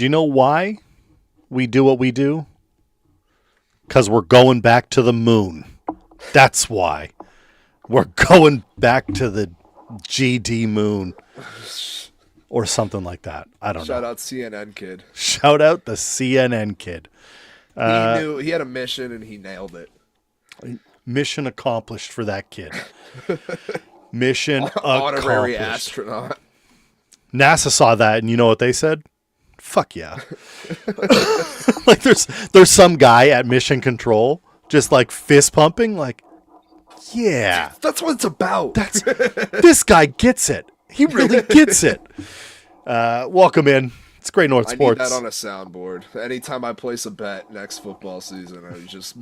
Do you know why we do what we do? Because we're going back to the moon. That's why. We're going back to the GD moon. Or something like that. I don't know. Shout out CNN kid. Shout out the CNN kid. He knew he had a mission and he nailed it. Mission accomplished for that kid. Mission Honorary accomplished. astronaut. NASA saw that, and you know what they said? Fuck yeah. Like there's some guy at Mission Control just like fist pumping, like, yeah. That's what it's about. This guy gets it. He really gets it. Welcome in. It's Great North Sports. I need that on a soundboard. Anytime I place a bet next football season, I just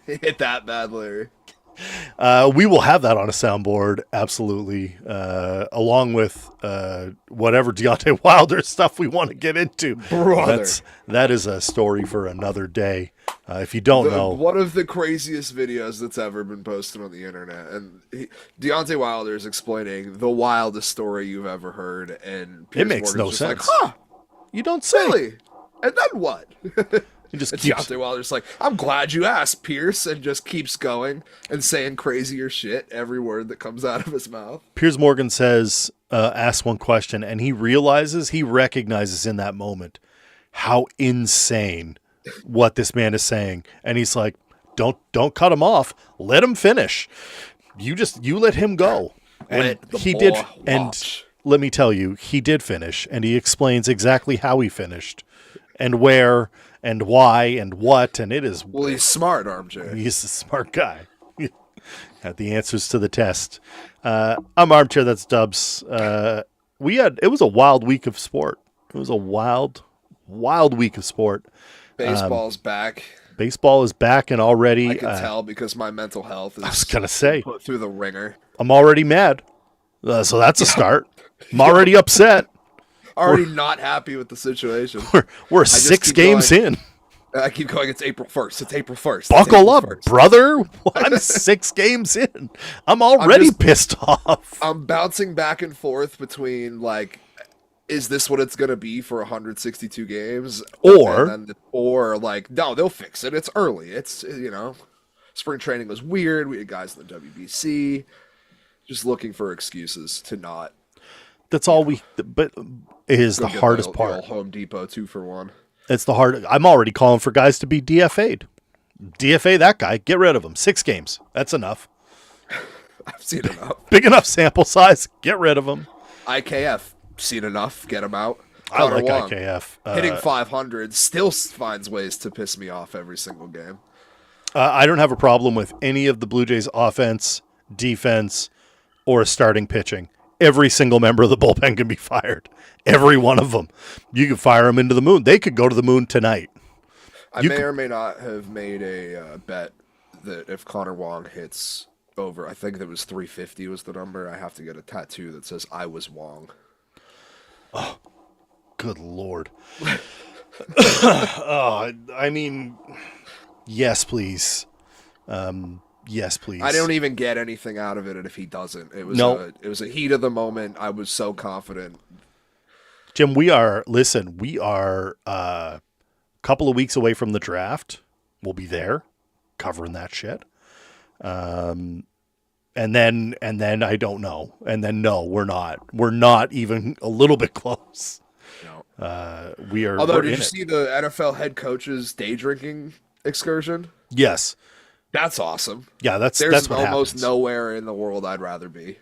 hit that bad, Larry. We will have that on a soundboard, absolutely, along with whatever Deontay Wilder stuff we want to get into. Brother. That is a story for another day. If you don't know, one of the craziest videos that's ever been posted on the internet, and Deontay Wilder is explaining the wildest story you've ever heard, and Piers it makes Morgan's no just sense. Like, huh? You don't say. Really? And then what? He just And keeps. Deontay Wilder's like, I'm glad you asked, Pierce, and just keeps going and saying crazier shit every word that comes out of his mouth. Piers Morgan says, asks one question, and he recognizes in that moment how insane what this man is saying, and he's like, "Don't cut him off. Let him finish. You let him go." And he did. And let me tell you, he did finish, and he explains exactly how he finished, and where, and why, and what, and it is. Well, he's smart, Armchair. He's a smart guy. Had the answers to the test. I'm Armchair. That's Dubs. It was a wild week of sport. It was a wild week of sport. Baseball's back. Baseball is back, and already I can tell because my mental health is I was gonna say put through the ringer. I'm already mad. So that's a start. I'm already upset. Already not happy with the situation. We're 6 games in. I keep going, it's April 1st. It's April 1st. Buckle up, brother. I'm 6 games in. I'm already pissed off. I'm bouncing back and forth between, like, is this what it's going to be for 162 games? Or like, no, they'll fix it. It's early. It's, spring training was weird. We had guys in the WBC. Just looking for excuses to not. That's all but it is the hardest part. The Home Depot 2-for-1. It's the hard. I'm already calling for guys to be DFA'd. DFA that guy. Get rid of him. 6 games. That's enough. I've seen enough. Big enough sample size. Get rid of him. IKF. Seen enough. Get him out. I like IKF. Hitting 500 still finds ways to piss me off every single game. I don't have a problem with any of the Blue Jays offense, defense, or starting pitching. Every single member of the bullpen can be fired. Every one of them. You could fire them into the moon. They could go to the moon tonight. I may or may not have made a bet that if Connor Wong hits over, I think that was 350 was the number, I have to get a tattoo that says I was Wong. Oh, good Lord. I mean, yes, please. Yes, please. I don't even get anything out of it if he doesn't. It was a heat of the moment. I was so confident. Jim, we are a couple of weeks away from the draft. We'll be there covering that shit. And then I don't know. And then no, we're not. We're not even a little bit close. No. We are. Although, did you see the NFL head coach's day drinking excursion? Yes. That's awesome. Yeah, that's There's what almost happens. nowhere in the world I'd rather be.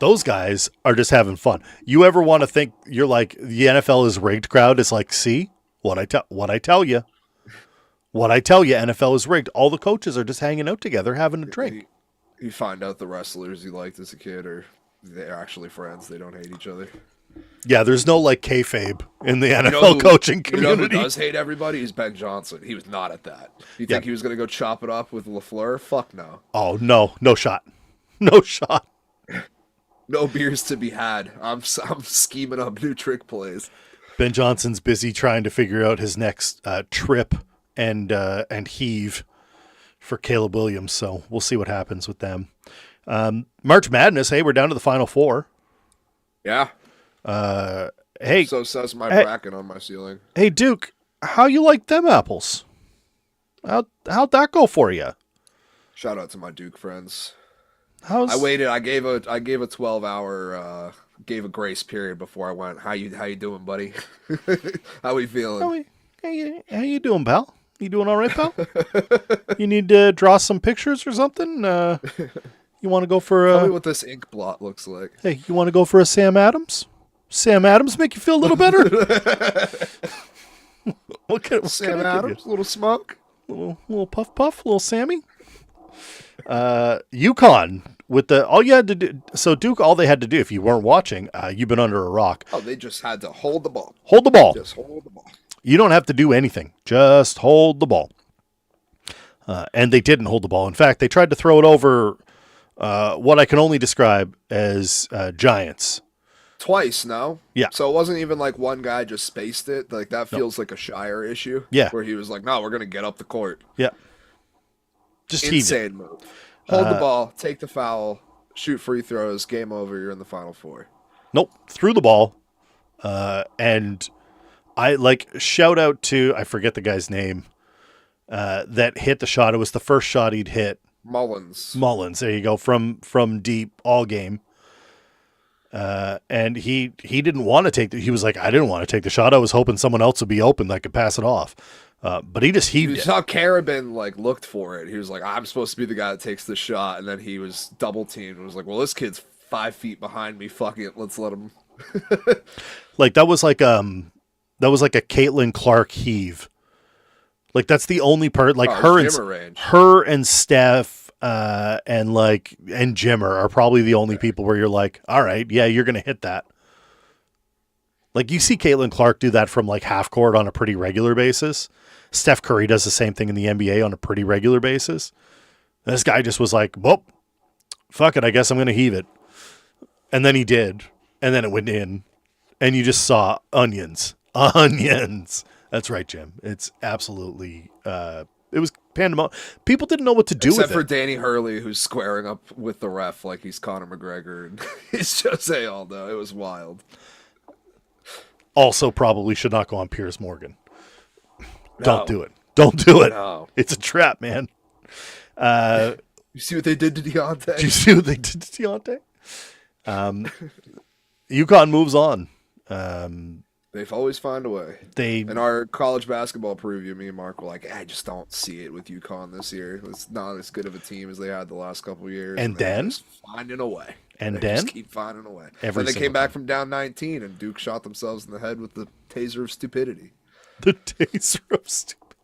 Those guys are just having fun. You ever want to think you're like the NFL is rigged crowd? It's like, see what I tell you. What I tell you, NFL is rigged. All the coaches are just hanging out together, having a drink. You find out the wrestlers you liked as a kid are they're actually friends. They don't hate each other. Yeah, there's no like kayfabe in the NFL coaching community. You know who does hate everybody? He's Ben Johnson. He was not at that. You think he was going to go chop it up with LaFleur? Fuck no. Oh, no shot. No shot. No beers to be had. I'm scheming up new trick plays. Ben Johnson's busy trying to figure out his next trip and heave for Caleb Williams, so we'll see what happens with them. March Madness, hey, we're down to the Final Four. Yeah. Hey, So says my hey, bracket on my ceiling. hey, Duke, how you like them apples? How'd that go for you? Shout out to my Duke friends. I How's waited. I gave a 12 hour gave a grace period before I went. How you doing, buddy? How we feeling? how you doing, pal? You doing all right, pal? You need to draw some pictures or something? You want to go for Tell me a what this ink blot looks like. hey? You want to go for a Sam Adams? Sam Adams make you feel a little better? What can Sam I give you? Adams, little smoke. Little puff puff, little Sammy. Yukon with the all you had to do. So Duke, all they had to do, if you weren't watching, you've been under a rock. Oh, they just had to hold the ball. Hold the ball. Just hold the ball. You don't have to do anything. Just hold the ball. And they didn't hold the ball. In fact, they tried to throw it over what I can only describe as giants. Twice, no? Yeah. So it wasn't even like one guy just spaced it. Like that No. feels like a Shire issue. Yeah. Where he was like, no, we're gonna get up the court. Yeah. Just heaved it. Insane move. Hold the ball, take the foul, shoot free throws, game over, you're in the final four. Nope. Threw the ball. And I like shout out to I forget the guy's name that hit the shot. It was the first shot he'd hit. Mullins. There you go. From deep all game. And he didn't want to take he was like, I didn't want to take the shot. I was hoping someone else would be open that could pass it off. But he just You heaved it. saw Carabin like looked for it. He was like, I'm supposed to be the guy that takes the shot, and then he was double teamed and was like, well, this kid's 5 feet behind me. Fuck it, let's let him. Like that was like a Caitlin Clark heave. Like that's the only part. Like Jimmer range. her and Steph and Jimmer are probably the only people where you're like, all right, yeah, you're gonna hit that. Like you see Caitlin Clark do that from like half court on a pretty regular basis. Steph Curry does the same thing in the NBA on a pretty regular basis. This guy just was like, well, fuck it, I guess I'm gonna heave it. And then he did, and then it went in, and you just saw onions. That's right, Jim. It's absolutely. It was pandemonium. People didn't know what to do Except with for it. Danny Hurley, who's squaring up with the ref like he's Conor McGregor and he's Jose Aldo. It was wild. Also, probably should not go on Piers Morgan. No. Don't do it. Don't do it. No. It's a trap, man. You see what they did to Deontay? Did you see what they did to Deontay? UConn moves on. They've always found a way. In our college basketball preview, me and Mark were like, I just don't see it with UConn this year. It's not as good of a team as they had the last couple of years. And they're then? just finding a way. And They then? just keep finding a way. Every Then they single came back from down 19, and Duke shot themselves in the head with the taser of stupidity. The taser of stupid.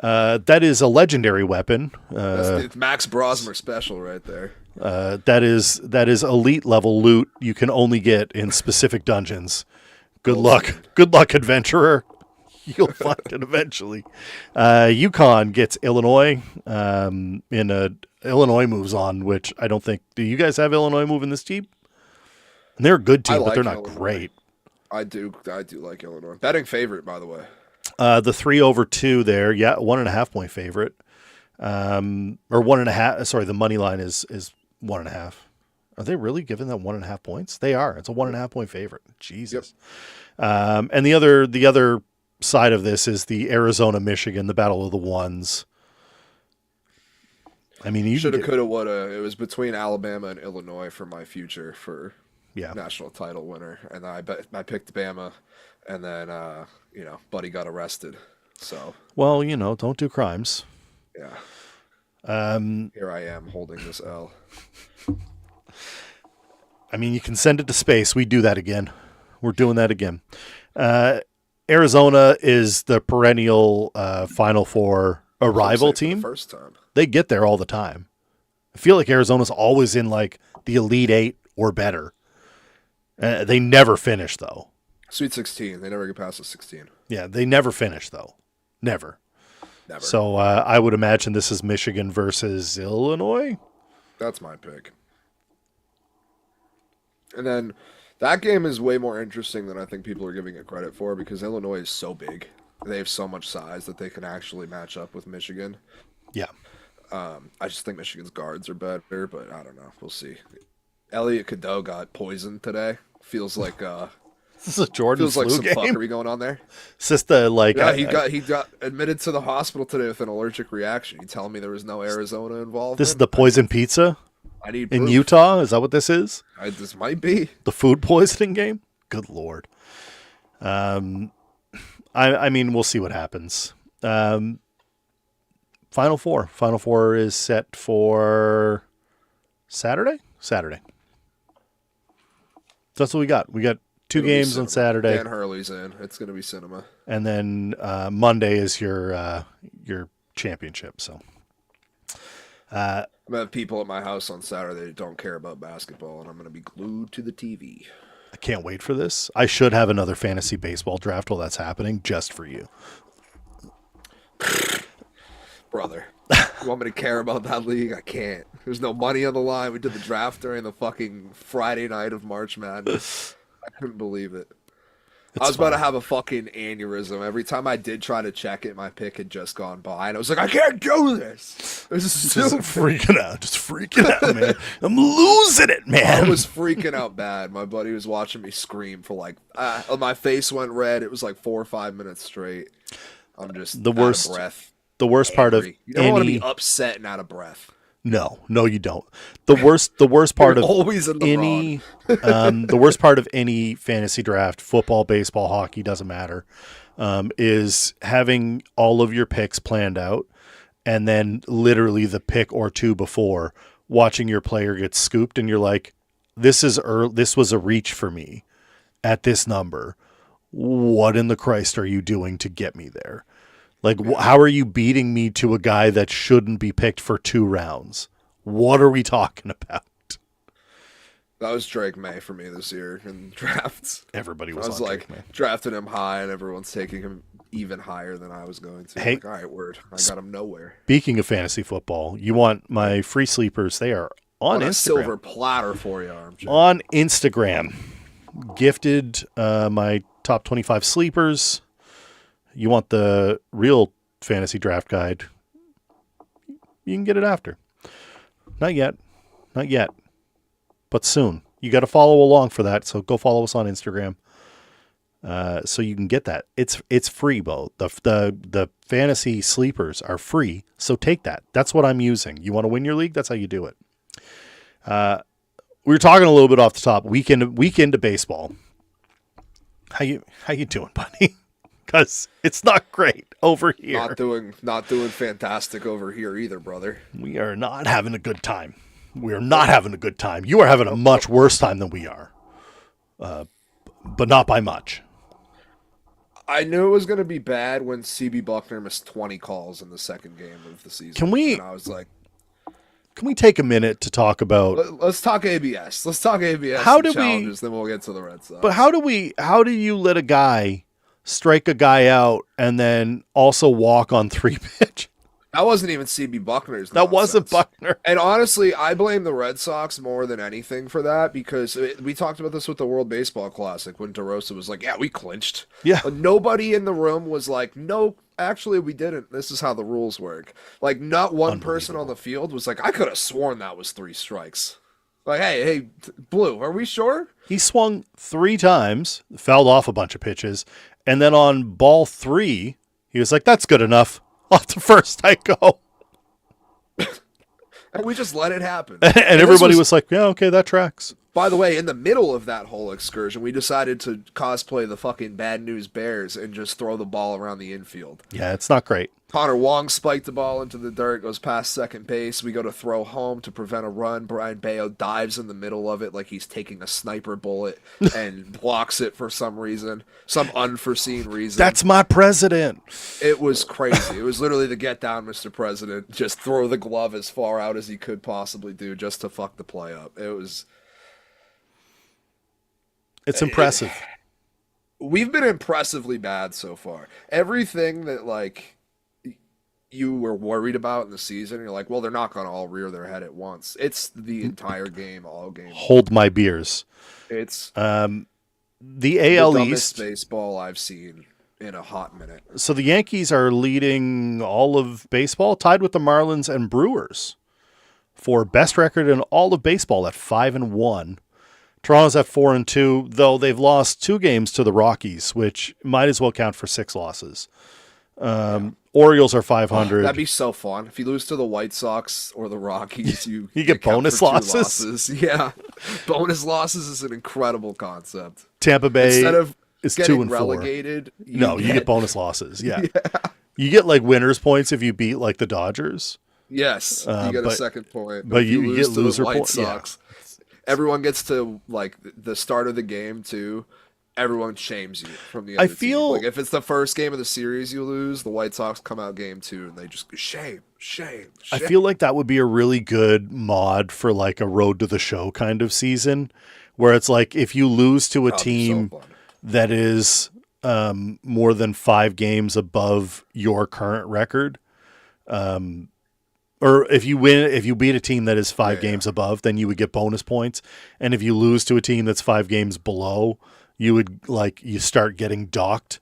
That is a legendary weapon. It's Max Brosmer special right there. That is elite level loot you can only get in specific dungeons. Good luck, adventurer. You'll find it eventually. UConn gets Illinois. Illinois moves on, which I don't think. Do you guys have Illinois moving this deep? And they're a good team, but they're not Illinois. great. I do like Illinois. Betting favorite, by the way. The 3/2 there, yeah, 1.5 point favorite. Or 1.5. Sorry, the money line is 1.5. Are they really giving that 1.5 points? They are. It's a 1.5 point favorite. Jesus. Yep. And the other side of this is the Arizona Michigan, the battle of the ones. I mean, you Shoulda, coulda, woulda. It was between Alabama and Illinois for my future for national title winner, and I picked Bama, and then Buddy got arrested. So well, don't do crimes. Yeah. Here I am holding this L. I mean, you can send it to space. We do that again. We're doing that again. Arizona is the perennial Final Four arrival team. First time. They get there all the time. I feel like Arizona's always in like the Elite Eight or better. They never finish, though. Sweet 16. They never get past the 16. Yeah, they never finish, though. Never. So I would imagine this is Michigan versus Illinois. That's my pick. And then that game is way more interesting than I think people are giving it credit for because Illinois is so big. They have so much size that they can actually match up with Michigan. Yeah. I just think Michigan's guards are better, but I don't know. We'll see. Elliot Cadeau got poisoned today. Feels like This is a Jordan Feels like flu some game. fuckery going on there. It's just the like. Yeah, he got admitted to the hospital today with an allergic reaction. You telling me there was no Arizona involvement? This is the poison pizza I need in proof. Utah. Is that what this is? This might be The food poisoning game. Good Lord. I mean, we'll see what happens. Final Four. Final Four is set for Saturday. That's what we got. We got two games on Saturday. Dan Hurley's in. It's going to be cinema. And then Monday is your championship. So I'm going to have people at my house on Saturday that don't care about basketball, and I'm going to be glued to the TV. I can't wait for this. I should have another fantasy baseball draft while that's happening, just for you. Brother, you want me to care about that league? I can't. There's no money on the line. We did the draft during the fucking Friday night of March Madness. I couldn't believe it. I was about to have a fucking aneurysm. Every time I did try to check it, my pick had just gone by. And I was like, I can't do this. This is just freaking out. Just freaking out, man. I'm losing it, man. I was freaking out bad. My buddy was watching me scream for like, my face went red. It was like 4 or 5 minutes straight. I'm just the worst, out of breath. The worst part of you don't want to be upset and out of breath. No, you don't. The worst part of always in the any the worst part of any fantasy draft, football, baseball, hockey, doesn't matter, is having all of your picks planned out, and then literally the pick or two before, watching your player get scooped, and you're like, this was a reach for me at this number. What in the Christ are you doing to get me there? Like, how are you beating me to a guy that shouldn't be picked for 2 rounds? What are we talking about? That was Drake May for me this year in drafts. Everybody was. I was like drafting him high, and everyone's taking him even higher than I was going to. Hey, like, all right, word. I got him nowhere. Speaking of fantasy football, you want my free sleepers? They are on Instagram. A silver platter for you, RMJ. On Instagram, gifted my top 25 sleepers. You want the real fantasy draft guide, you can get it after. Not yet, but soon. You got to follow along for that, so go follow us on Instagram so you can get that. It's free, Bo. The fantasy sleepers are free, so take that. That's what I'm using. You want to win your league? That's how you do it. We were talking a little bit off the top. Weekend of baseball. How you doing, buddy? Because it's not great over here. Not doing fantastic over here either, brother. We are not having a good time. We are not having a good time. You are having a much worse time than we are, but not by much. I knew it was going to be bad when CB Buckner missed 20 calls in the second game of the season. And I was like, can we take a minute to talk about? Let's talk ABS. Let's talk ABS. Challenges, then we'll get to the Red Sox. But how do you let a guy strike a guy out and then also walk on 3 pitch? That wasn't even CB Buckner's. That wasn't Buckner. And honestly, I blame the Red Sox more than anything for that, because we talked about this with the World Baseball Classic when DeRosa was like, yeah, we clinched. Yeah. But nobody in the room was like, no, actually we didn't. This is how the rules work. Like, not one person on the field was like, I could have sworn that was 3 strikes. Like, hey, Blue, are we sure? He swung 3 times, fouled off a bunch of pitches, and then on ball 3, he was like, that's good enough. Off to first I go. And we just let it happen. And everybody was like, yeah, okay, that tracks. By the way, in the middle of that whole excursion, we decided to cosplay the fucking Bad News Bears and just throw the ball around the infield. Yeah, it's not great. Connor Wong spiked the ball into the dirt, goes past second base. We go to throw home to prevent a run. Brian Bayo dives in the middle of it like he's taking a sniper bullet and blocks it for some reason, some unforeseen reason. That's my president. It was crazy. It was literally the get down, Mr. President. Just throw the glove as far out as he could possibly do just to fuck the play up. It's impressive. We've been impressively bad so far. Everything that, like, you were worried about in the season, you're like, well, they're not going to all rear their head at once. It's the entire game, all game. Hold my beers. It's the AL the East dumbest baseball I've seen in a hot minute. So the Yankees are leading all of baseball, tied with the Marlins and Brewers for best record in all of baseball at 5-1. Toronto's at 4-2, though they've lost 2 games to the Rockies, which might as well count for 6 losses. Orioles are 500. That'd be so fun. If you lose to the White Sox or the Rockies, you get bonus losses. Yeah. Bonus losses is an incredible concept. Tampa Bay Instead of is getting 2-4. relegated, You get bonus losses. Yeah. You get like winners points if you beat like the Dodgers. Yes, you get a second point. But you lose get to loser the White points. Sox, everyone gets to like the start of the game too. Everyone shames you from the other team. Like if it's the first game of the series you lose, the White Sox come out game 2 and they just shame. I feel like that would be a really good mod for like a road to the show kind of season, where it's like if you lose to a team that is more than 5 games above your current record, or if you beat a team that is 5 games above, then you would get bonus points, and if you lose to a team that's 5 games below, you start getting docked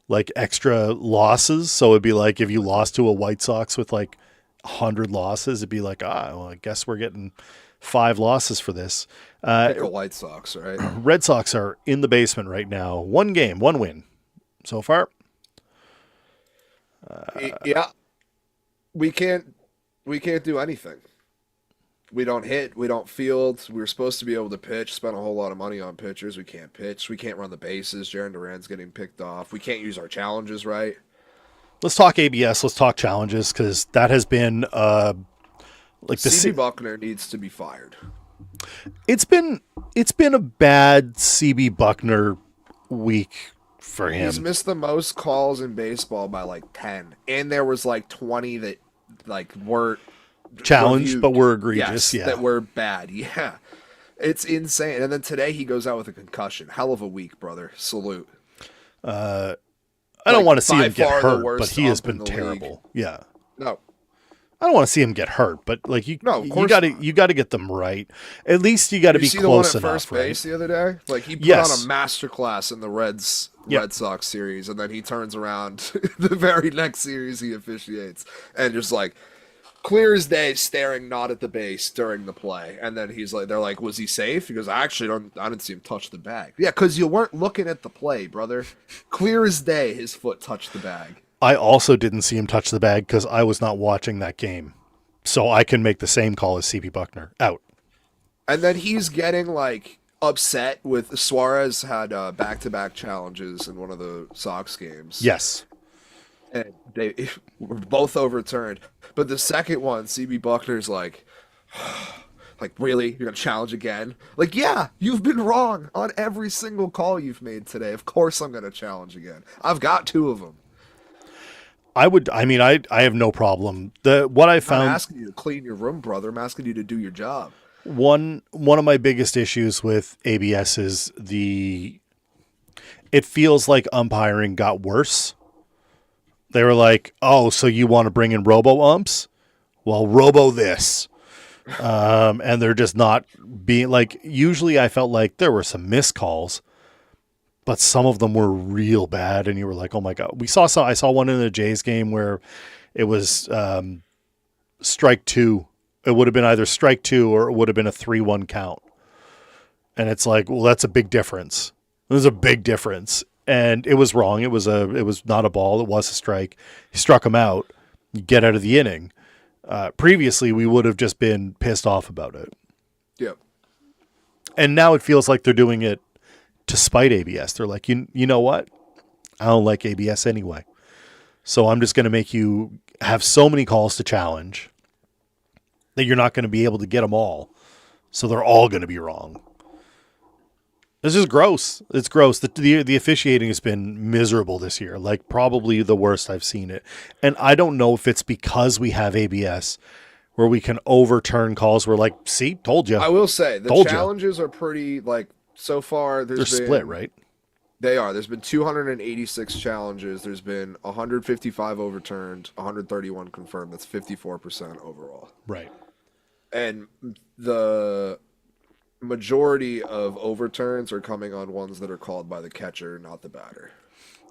like extra losses. So it'd be like if you lost to a White Sox with like 100 losses, it'd be like, well, I guess we're getting 5 losses for this. Pick a White Sox, right? Red Sox are in the basement right now. 1 game, 1 win so far. Yeah, we can't do anything. We don't hit. We don't field. We were supposed to be able to pitch. Spent a whole lot of money on pitchers. We can't pitch. We can't run the bases. Jaron Duran's getting picked off. We can't use our challenges right. Let's talk ABS. Let's talk challenges, because that has been like the CB Buckner needs to be fired. It's been a bad CB Buckner week for him. He's missed the most calls in baseball by like 10, and there was like 20 that like weren't challenged, reviewed, but were egregious. That were bad. Yeah, it's insane. And then today he goes out with a concussion. Hell of a week, brother. Salute. I don't want to see him get hurt, but he has been terrible. League. Yeah. No. I don't want to see him get hurt, but like you got to get them right. At least you got to be close enough. The one at first base the other day, like he put on a masterclass in the Red Sox series, and then he turns around the very next series he officiates and just like clear as day, staring not at the base during the play. And then he's like, they're like, was he safe? He goes, I didn't see him touch the bag. Yeah, because you weren't looking at the play, brother. Clear as day, his foot touched the bag. I also didn't see him touch the bag because I was not watching that game. So I can make the same call as CB Buckner. Out. And then he's getting like upset with Suarez had back-to-back challenges in one of the Sox games. Yes. And they were both overturned. But the second one, CB Buckner's like, really? You're going to challenge again? Like, yeah, you've been wrong on every single call you've made today. Of course I'm going to challenge again. I've got 2 of them. I have no problem. What I found. I'm asking you to clean your room, brother. I'm asking you to do your job. One of my biggest issues with ABS is it feels like umpiring got worse. They were like, oh, so you want to bring in robo-umps? Well, robo this. And they're just not being like, usually I felt like there were some missed calls, but some of them were real bad. And you were like, oh my God. I saw one in the Jays game where it was strike 2. It would have been either strike 2 or it would have been a 3-1 count. And it's like, well, that's a big difference. There's a big difference. And it was wrong. It was not a ball. It was a strike. He struck him out. You get out of the inning. Previously, we would have just been pissed off about it. Yep. And now it feels like they're doing it to spite ABS. They're like, you know what? I don't like ABS anyway. So I'm just going to make you have so many calls to challenge that you're not going to be able to get them all. So they're all going to be wrong. This is gross. It's gross. The officiating has been miserable this year, like probably the worst I've seen it. And I don't know if it's because we have ABS where we can overturn calls. We're like, see, told you. I will say the challenges are pretty like so far. They're split, right? They are. There's been 286 challenges. There's been 155 overturned, 131 confirmed. That's 54% overall. Right. And the majority of overturns are coming on ones that are called by the catcher, not the batter.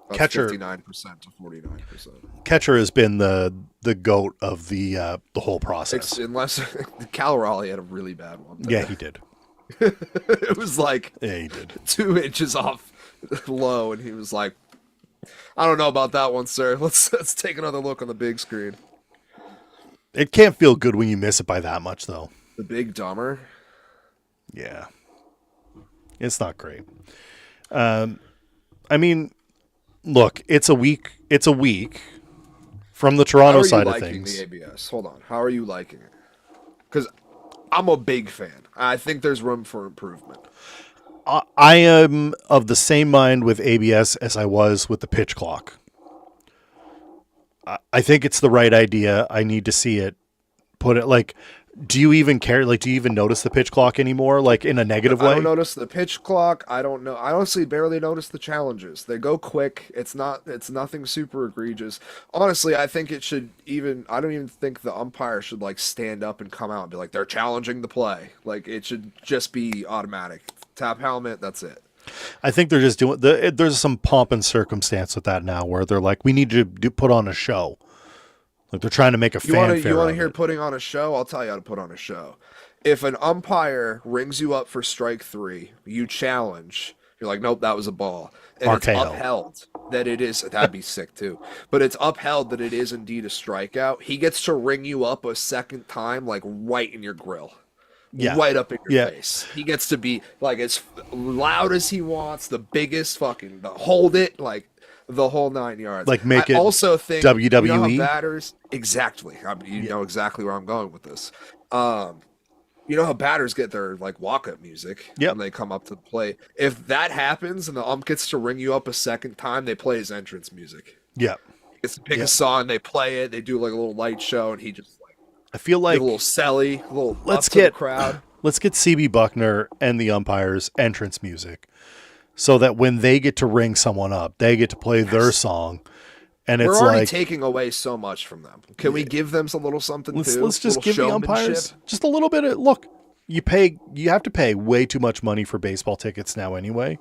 That's catcher 59% to 49%. Catcher has been the goat of the whole process. Unless Cal Raleigh had a really bad one. Yeah, he did. It was like Yeah, he did. 2 inches off low, and he was like, "I don't know about that one, sir. Let's take another look on the big screen." It can't feel good when you miss it by that much, though. The big dumber. Yeah. It's not great. I mean, look, it's a week. It's a week from the How Toronto are you side of liking things. the ABS? Hold on. How are you liking it? Because I'm a big fan. I think there's room for improvement. I am of the same mind with ABS as I was with the pitch clock. I think it's the right idea. I need to see it. Put it like, do you even care? Like, do you even notice the pitch clock anymore? Like in a negative I don't way? notice the pitch clock. I don't know. I honestly barely notice the challenges. They go quick. It's nothing super egregious. Honestly, I think it should even I don't even think the umpire should like stand up and come out and be like they're challenging the play. Like it should just be automatic. Tap helmet, that's it. I think they're just doing. There's some pomp and circumstance with that now, where they're like, we need to put on a show. Like they're trying to make a fanfare. You want to of hear it. putting on a show? I'll tell you how to put on a show. If an umpire rings you up for strike three, you challenge. You're like, nope, that was a ball, and it's RKO. upheld that it is. That'd be sick too. But it's upheld that it is indeed a strikeout. He gets to ring you up a second time, like right in your grill. Yeah. Right up in your Yeah. face. He gets to be like as loud as he wants, the biggest fucking, the hold it, like the whole 9 yards. Like make I it also think WWE? You know how batters exactly. I mean, you know exactly where I'm going with this. You know how batters get their like walk-up music Yep. when they come up to the plate. If that happens and the ump gets to ring you up a second time, they play his entrance music. Yeah. He gets to pick Yeah. a song, they play it, they do like a little light show, and he just like I feel give like a little selly, a little let's up to the get crowd. let's get CB Buckner and the umpires entrance music, so that when they get to ring someone up, they get to play their song, and We're it's already like taking away so much from them. Can we give them some little something let's too? let's just Little give the showmanship? umpires just a little bit of look. You have to pay way too much money for baseball tickets now anyway.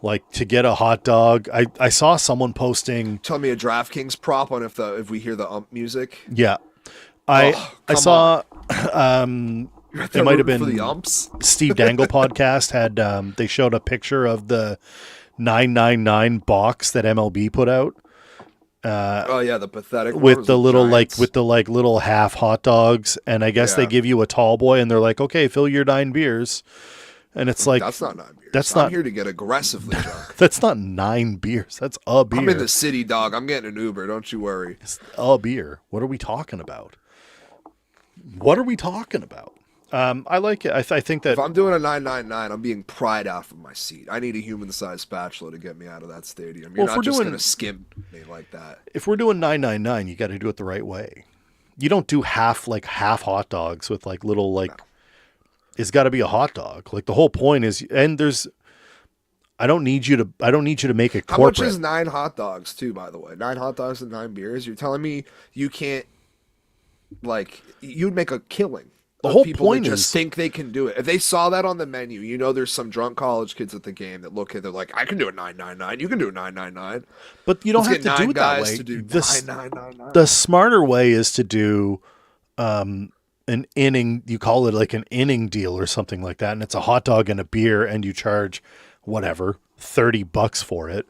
Like to get a hot dog. I saw someone posting. Tell me a DraftKings prop on if we hear the ump music. Yeah, I Come saw. They're It might have rooting for been the umps. Steve Dangle podcast had they showed a picture of the 999 box that MLB put out Oh yeah, the pathetic one with was the little Giants. little half hot dogs, and I guess they Yeah. give you a tall boy and they're like, okay, fill your 9 beers, and it's like That's not 9 beers. that's I'm not here to get aggressively drunk. that's not 9 beers. That's a beer. I'm in the city, dog. I'm getting an Uber. Don't you worry. It's a beer. What are we talking about? What are we talking about? I like it. I think that If I'm doing a 999, I'm being pried out from my seat. I need a human-sized spatula to get me out of that stadium. You're Well, if not we're just doing- gonna skim me like that. if we're doing 999, you got to do it the right way. You don't do half hot dogs with like little like. It's got to be a hot dog. Like the whole point is, and there's. I don't need you to make it How corporate. much is 9 hot dogs too? By the way, 9 hot dogs and 9 beers. You're telling me you can't like you'd make a killing. The of whole people point that just is- think they can do it. If they saw that on the menu, you know, there's some drunk college kids at the game that look at. They're like, I can do a 999. You can do a 999. But you don't Let's have get to do 9 it that guys way. to do The 999. the smarter way is to do an inning. You call it like an inning deal or something like that, and it's a hot dog and a beer, and you charge whatever $30 for it.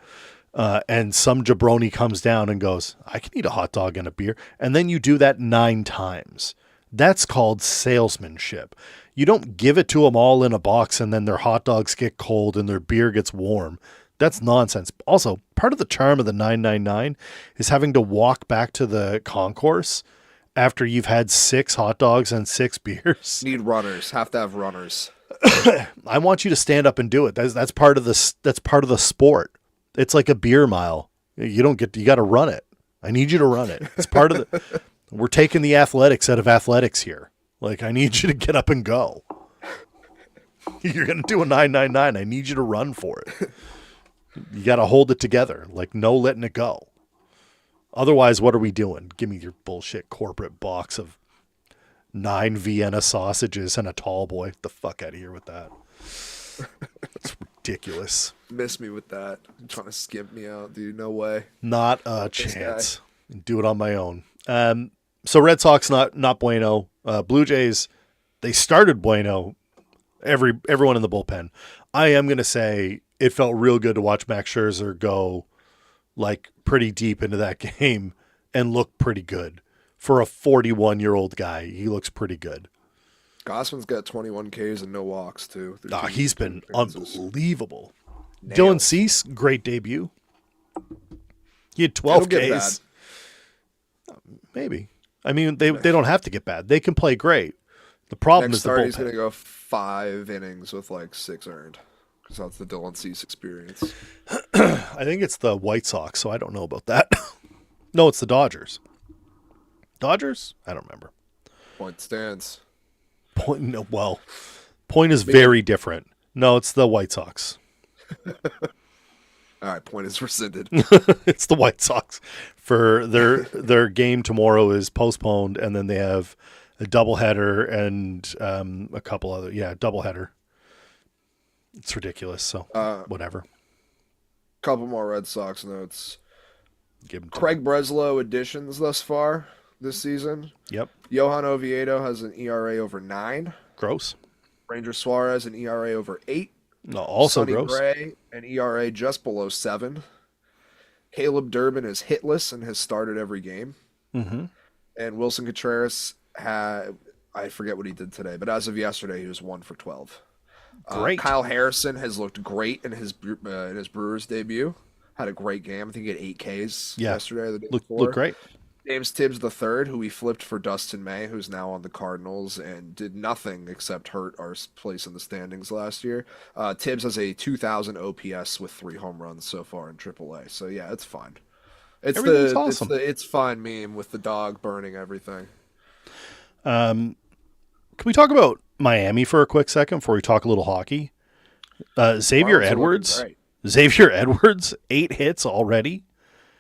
And some jabroni comes down and goes, I can eat a hot dog and a beer. And then you do that 9 times. That's called salesmanship. You don't give it to them all in a box and then their hot dogs get cold and their beer gets warm. That's nonsense. Also, part of the charm of the 999 is having to walk back to the concourse after you've had 6 hot dogs and 6 beers. Need runners. Have to have runners. I want you to stand up and do it. That's part of the sport. It's like a beer mile. You got to run it. I need you to run it. It's part of the we're taking the athletics out of athletics here. Like I need you to get up and go. You're going to do a 999. I need you to run for it. You got to hold it together. Like no letting it go. Otherwise, what are we doing? Give me your bullshit corporate box of 9 Vienna sausages and a tall boy. Get the fuck out of here with that. It's ridiculous. Miss me with that. You're trying to skimp me out, dude. No way. Not a chance. Do it on my own. So Red Sox not bueno. Blue Jays, they started bueno, everyone in the bullpen. I am going to say it felt real good to watch Max Scherzer go like pretty deep into that game and look pretty good. For a 41-year-old guy, he looks pretty good. Gossman's got 21 Ks and no walks, too. He's been unbelievable. Nails. Dylan Cease, great debut. He had 12 Ks. Maybe. I mean, they don't have to get bad. They can play great. The problem Next is the start, bullpen. he's going to go 5 innings with like 6 earned. Because that's the Dylan Cease experience. I think it's the White Sox, so I don't know about that. No, it's the Dodgers. Dodgers? I don't remember. Point stands. Point is very different. No, it's the White Sox. All right, point is rescinded. It's the White Sox. For their game tomorrow is postponed, and then they have a doubleheader and a couple other doubleheader. It's ridiculous. So whatever. Couple more Red Sox notes. Give him Craig Breslow additions thus far this season. Yep. Johan Oviedo has an ERA over 9. Gross. Ranger Suarez an ERA over 8. No, also Sonny gross. Gray an ERA just below 7. Caleb Durbin is hitless and has started every game. Mm-hmm. And Wilson Contreras I forget what he did today, but as of yesterday, he was 1 for 12. Great. Kyle Harrison has looked great in his Brewers debut. Had a great game. I think he had 8 Ks yesterday or the day before. Looked great. James Tibbs III, who we flipped for Dustin May, who's now on the Cardinals and did nothing except hurt our place in the standings last year. Tibbs has a 2,000 OPS with 3 home runs so far in AAA. So yeah, it's fine. Everything's awesome. It's fine meme with the dog burning everything. Can we talk about Miami for a quick second before we talk a little hockey? Xavier Edwards, 8 hits already.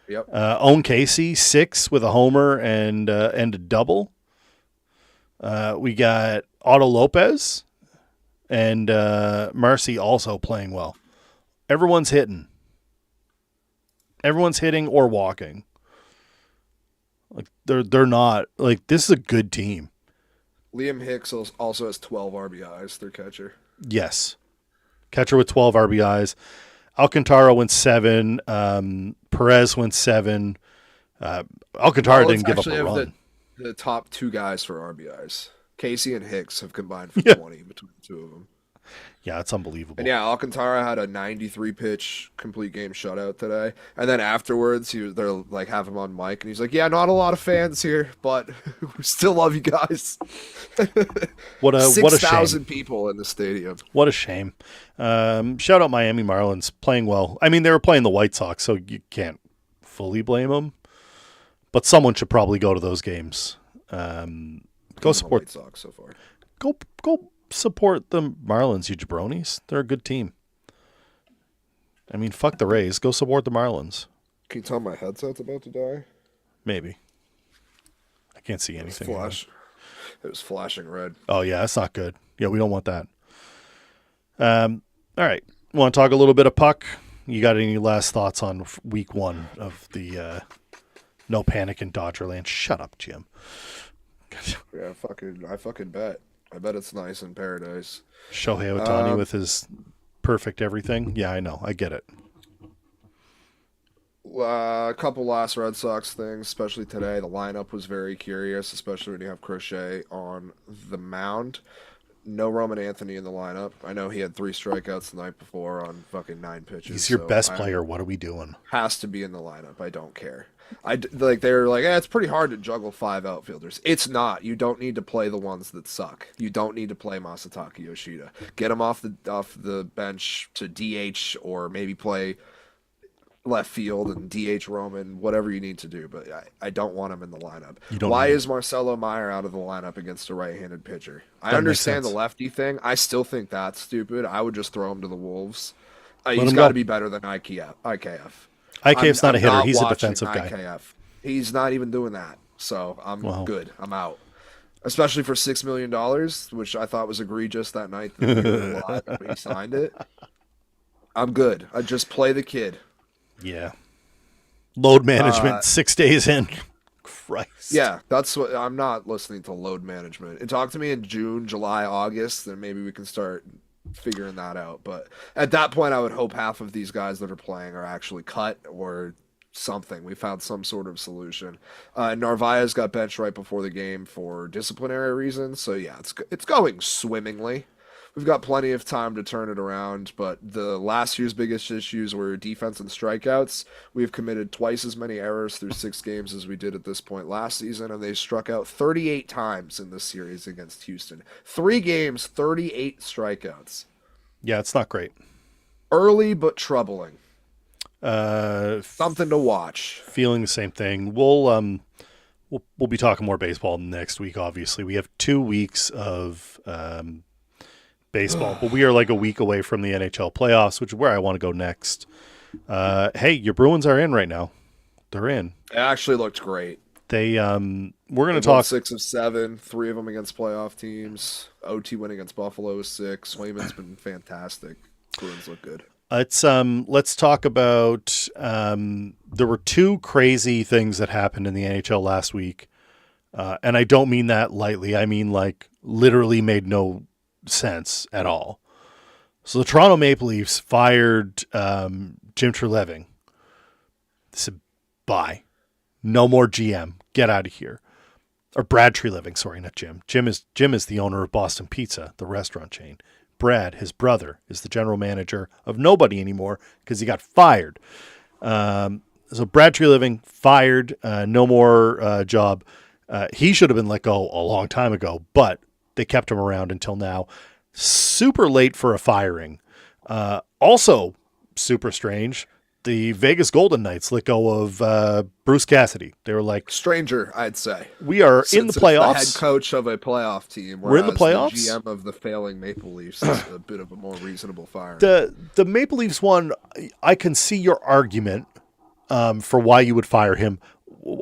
Yep. Owen Casey, 6 with a homer and a double. We got Otto Lopez and Marcy also playing well. Everyone's hitting. Everyone's hitting or walking. Like they're not like this is a good team. Liam Hicks also has 12 RBIs, their catcher. Yes. Catcher with 12 RBIs. Alcantara went 7. Perez went 7. Alcantara didn't give up a run. The top 2 guys for RBIs. Casey and Hicks have combined for 20 between the 2 of them. Yeah, it's unbelievable. And yeah, Alcantara had a 93-pitch complete game shutout today. And then afterwards, they're like have him on mic, and he's like, "Yeah, not a lot of fans here, but we still love you guys." What a 6,000 people in the stadium. What a shame. Shout out Miami Marlins playing well. I mean, they were playing the White Sox, so you can't fully blame them. But someone should probably go to those games. Go support the White Sox so far. Go support the Marlins, you jabronis. They're a good team. I mean, fuck the Rays. Go support the Marlins. Can you tell my headset's about to die? Maybe. I can't see anything. It was flashing red. Oh, yeah, that's not good. Yeah, we don't want that. All right. Want to talk a little bit of puck? You got any last thoughts on week 1 of the No Panic in Dodgerland? Shut up, Jim. Yeah, I fucking bet. I bet it's nice in paradise. Shohei Ohtani with his perfect everything. Yeah, I know. I get it. A couple last Red Sox things, especially today. The lineup was very curious, especially when you have Crochet on the mound. No Roman Anthony in the lineup. I know he had 3 strikeouts the night before on fucking 9 pitches. He's your best player. What are we doing? Has to be in the lineup. I don't care. They're like, it's pretty hard to juggle 5 outfielders. It's not. You don't need to play the ones that suck. You don't need to play Masataka Yoshida. Get him off the bench to DH or maybe play left field and DH Roman, whatever you need to do. But I don't want him in the lineup. Why is Marcelo Meyer out of the lineup against a right-handed pitcher? I understand the lefty thing. I still think that's stupid. I would just throw him to the Wolves. He's got to be better than IKF. IKF's not a hitter. He's a defensive guy. IKF. He's not even doing that. So I'm good. I'm out. Especially for $6 million, which I thought was egregious that night that we were live, but he signed it. I'm good. I just play the kid. Yeah. Load management 6 days in. Christ. Yeah, that's what I'm not listening to load management. And talk to me in June, July, August, then maybe we can start figuring that out. But at that point, I would hope half of these guys that are playing are actually cut or something. We found some sort of solution. Narvaez got benched right before the game for disciplinary reasons. So yeah, it's going swimmingly. We've got plenty of time to turn it around, but the last year's biggest issues were defense and strikeouts. We've committed twice as many errors through 6 games as we did at this point last season, and they struck out 38 times in this series against Houston. 3 games, 38 strikeouts. Yeah, it's not great. Early but troubling. Uh, Something to watch. Feeling the same thing. We'll be talking more baseball next week. Obviously, we have 2 weeks of baseball, but we are like a week away from the NHL playoffs, which is where I want to go next. Hey, your Bruins are in right now. They're in. It actually looked great. We're going to They talk won 6 of 7, 3 of them against playoff teams. OT win against Buffalo was 6. Swayman's been fantastic. Bruins look good. Let's talk about there were 2 crazy things that happened in the NHL last week. And I don't mean that lightly. I mean like literally made no sense at all. So the Toronto Maple Leafs fired Jim Treliving. They said, bye. No more GM. Get out of here. Or Brad Treliving, sorry, not Jim. Jim is the owner of Boston Pizza, the restaurant chain. Brad, his brother, is the general manager of nobody anymore because he got fired. So Brad Treliving fired, no more job. He should have been let go a long time ago, but they kept him around until now. Super late for a firing. Also super strange. The Vegas Golden Knights let go of Bruce Cassidy. They were like, stranger, I'd say. We are in the playoffs. The head coach of a playoff team. We're in the playoffs. The GM of the failing Maple Leafs is a bit of a more reasonable firing. The Maple Leafs one, I can see your argument for why you would fire him.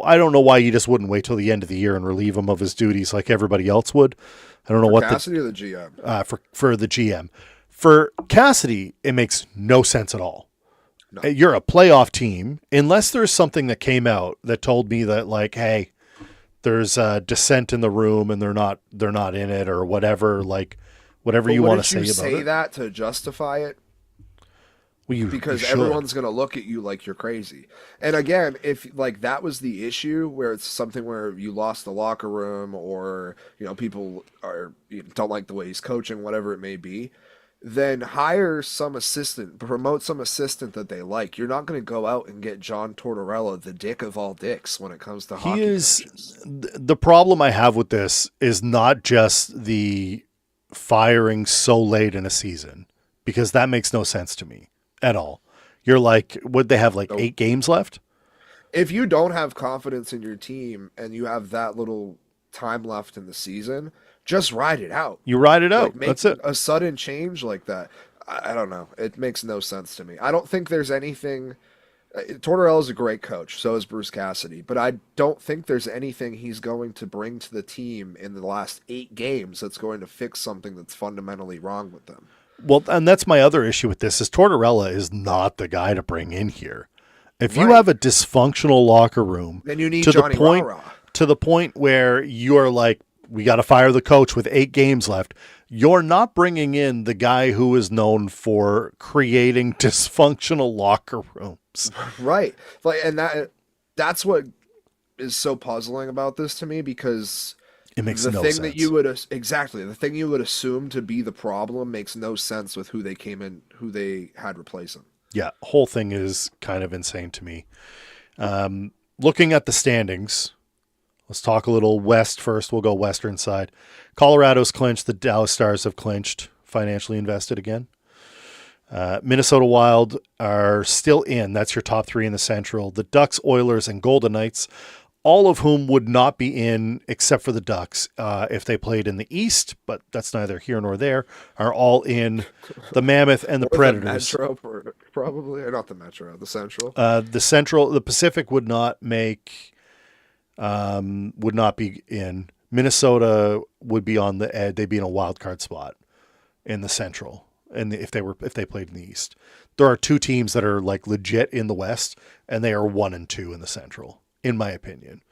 I don't know why you just wouldn't wait till the end of the year and relieve him of his duties like everybody else would. I don't know what Cassidy or the GM. For the GM. For Cassidy, it makes no sense at all. No. You're a playoff team, unless there's something that came out that told me that like, hey, there's a dissent in the room and they're not in it or whatever. Like whatever you want to say about it. Say that to justify it. Well, because everyone's going to look at you like you're crazy. And again, if like that was the issue where it's something where you lost the locker room or, people don't like the way he's coaching, whatever it may be, then hire some assistant, promote some assistant that they like. You're not going to go out and get John Tortorella, the dick of all dicks when it comes to hockey coaches. The problem I have with this is not just the firing so late in a season, because that makes no sense to me at all. You're like, would they have like 8 games left? If you don't have confidence in your team and you have that little time left in the season, just ride it out. You ride it out. Make That's it. A sudden change like that, I don't know. It makes no sense to me. I don't think there's anything. Tortorella is a great coach. So is Bruce Cassidy. But I don't think there's anything he's going to bring to the team in the last 8 games that's going to fix something that's fundamentally wrong with them. Well, and that's my other issue with this is Tortorella is not the guy to bring in here. If you have a dysfunctional locker room, then you need to Johnny to the point where you're like, we got to fire the coach with 8 games left. You're not bringing in the guy who is known for creating dysfunctional locker rooms. Right. And that's what is so puzzling about this to me, because it makes no sense. The thing you would assume to be the problem makes no sense with who they had replace him. Yeah, whole thing is kind of insane to me. Looking at the standings, let's talk a little West first. We'll go Western side. Colorado's clinched. The Dallas Stars have clinched. Financially invested again. Minnesota Wild are still in. That's your top 3 in the Central. The Ducks, Oilers, and Golden Knights, all of whom would not be in except for the Ducks if they played in the East, but that's neither here nor there, are all in. The Mammoth and the Predators. The Metro, probably, or not the Metro, the Central. The Pacific would not be in. Minnesota would be on the edge. They'd be in a wild card spot in the Central, and if they played in the East. There are 2 teams that are like legit in the West, and they are 1 and 2 in the Central, in my opinion.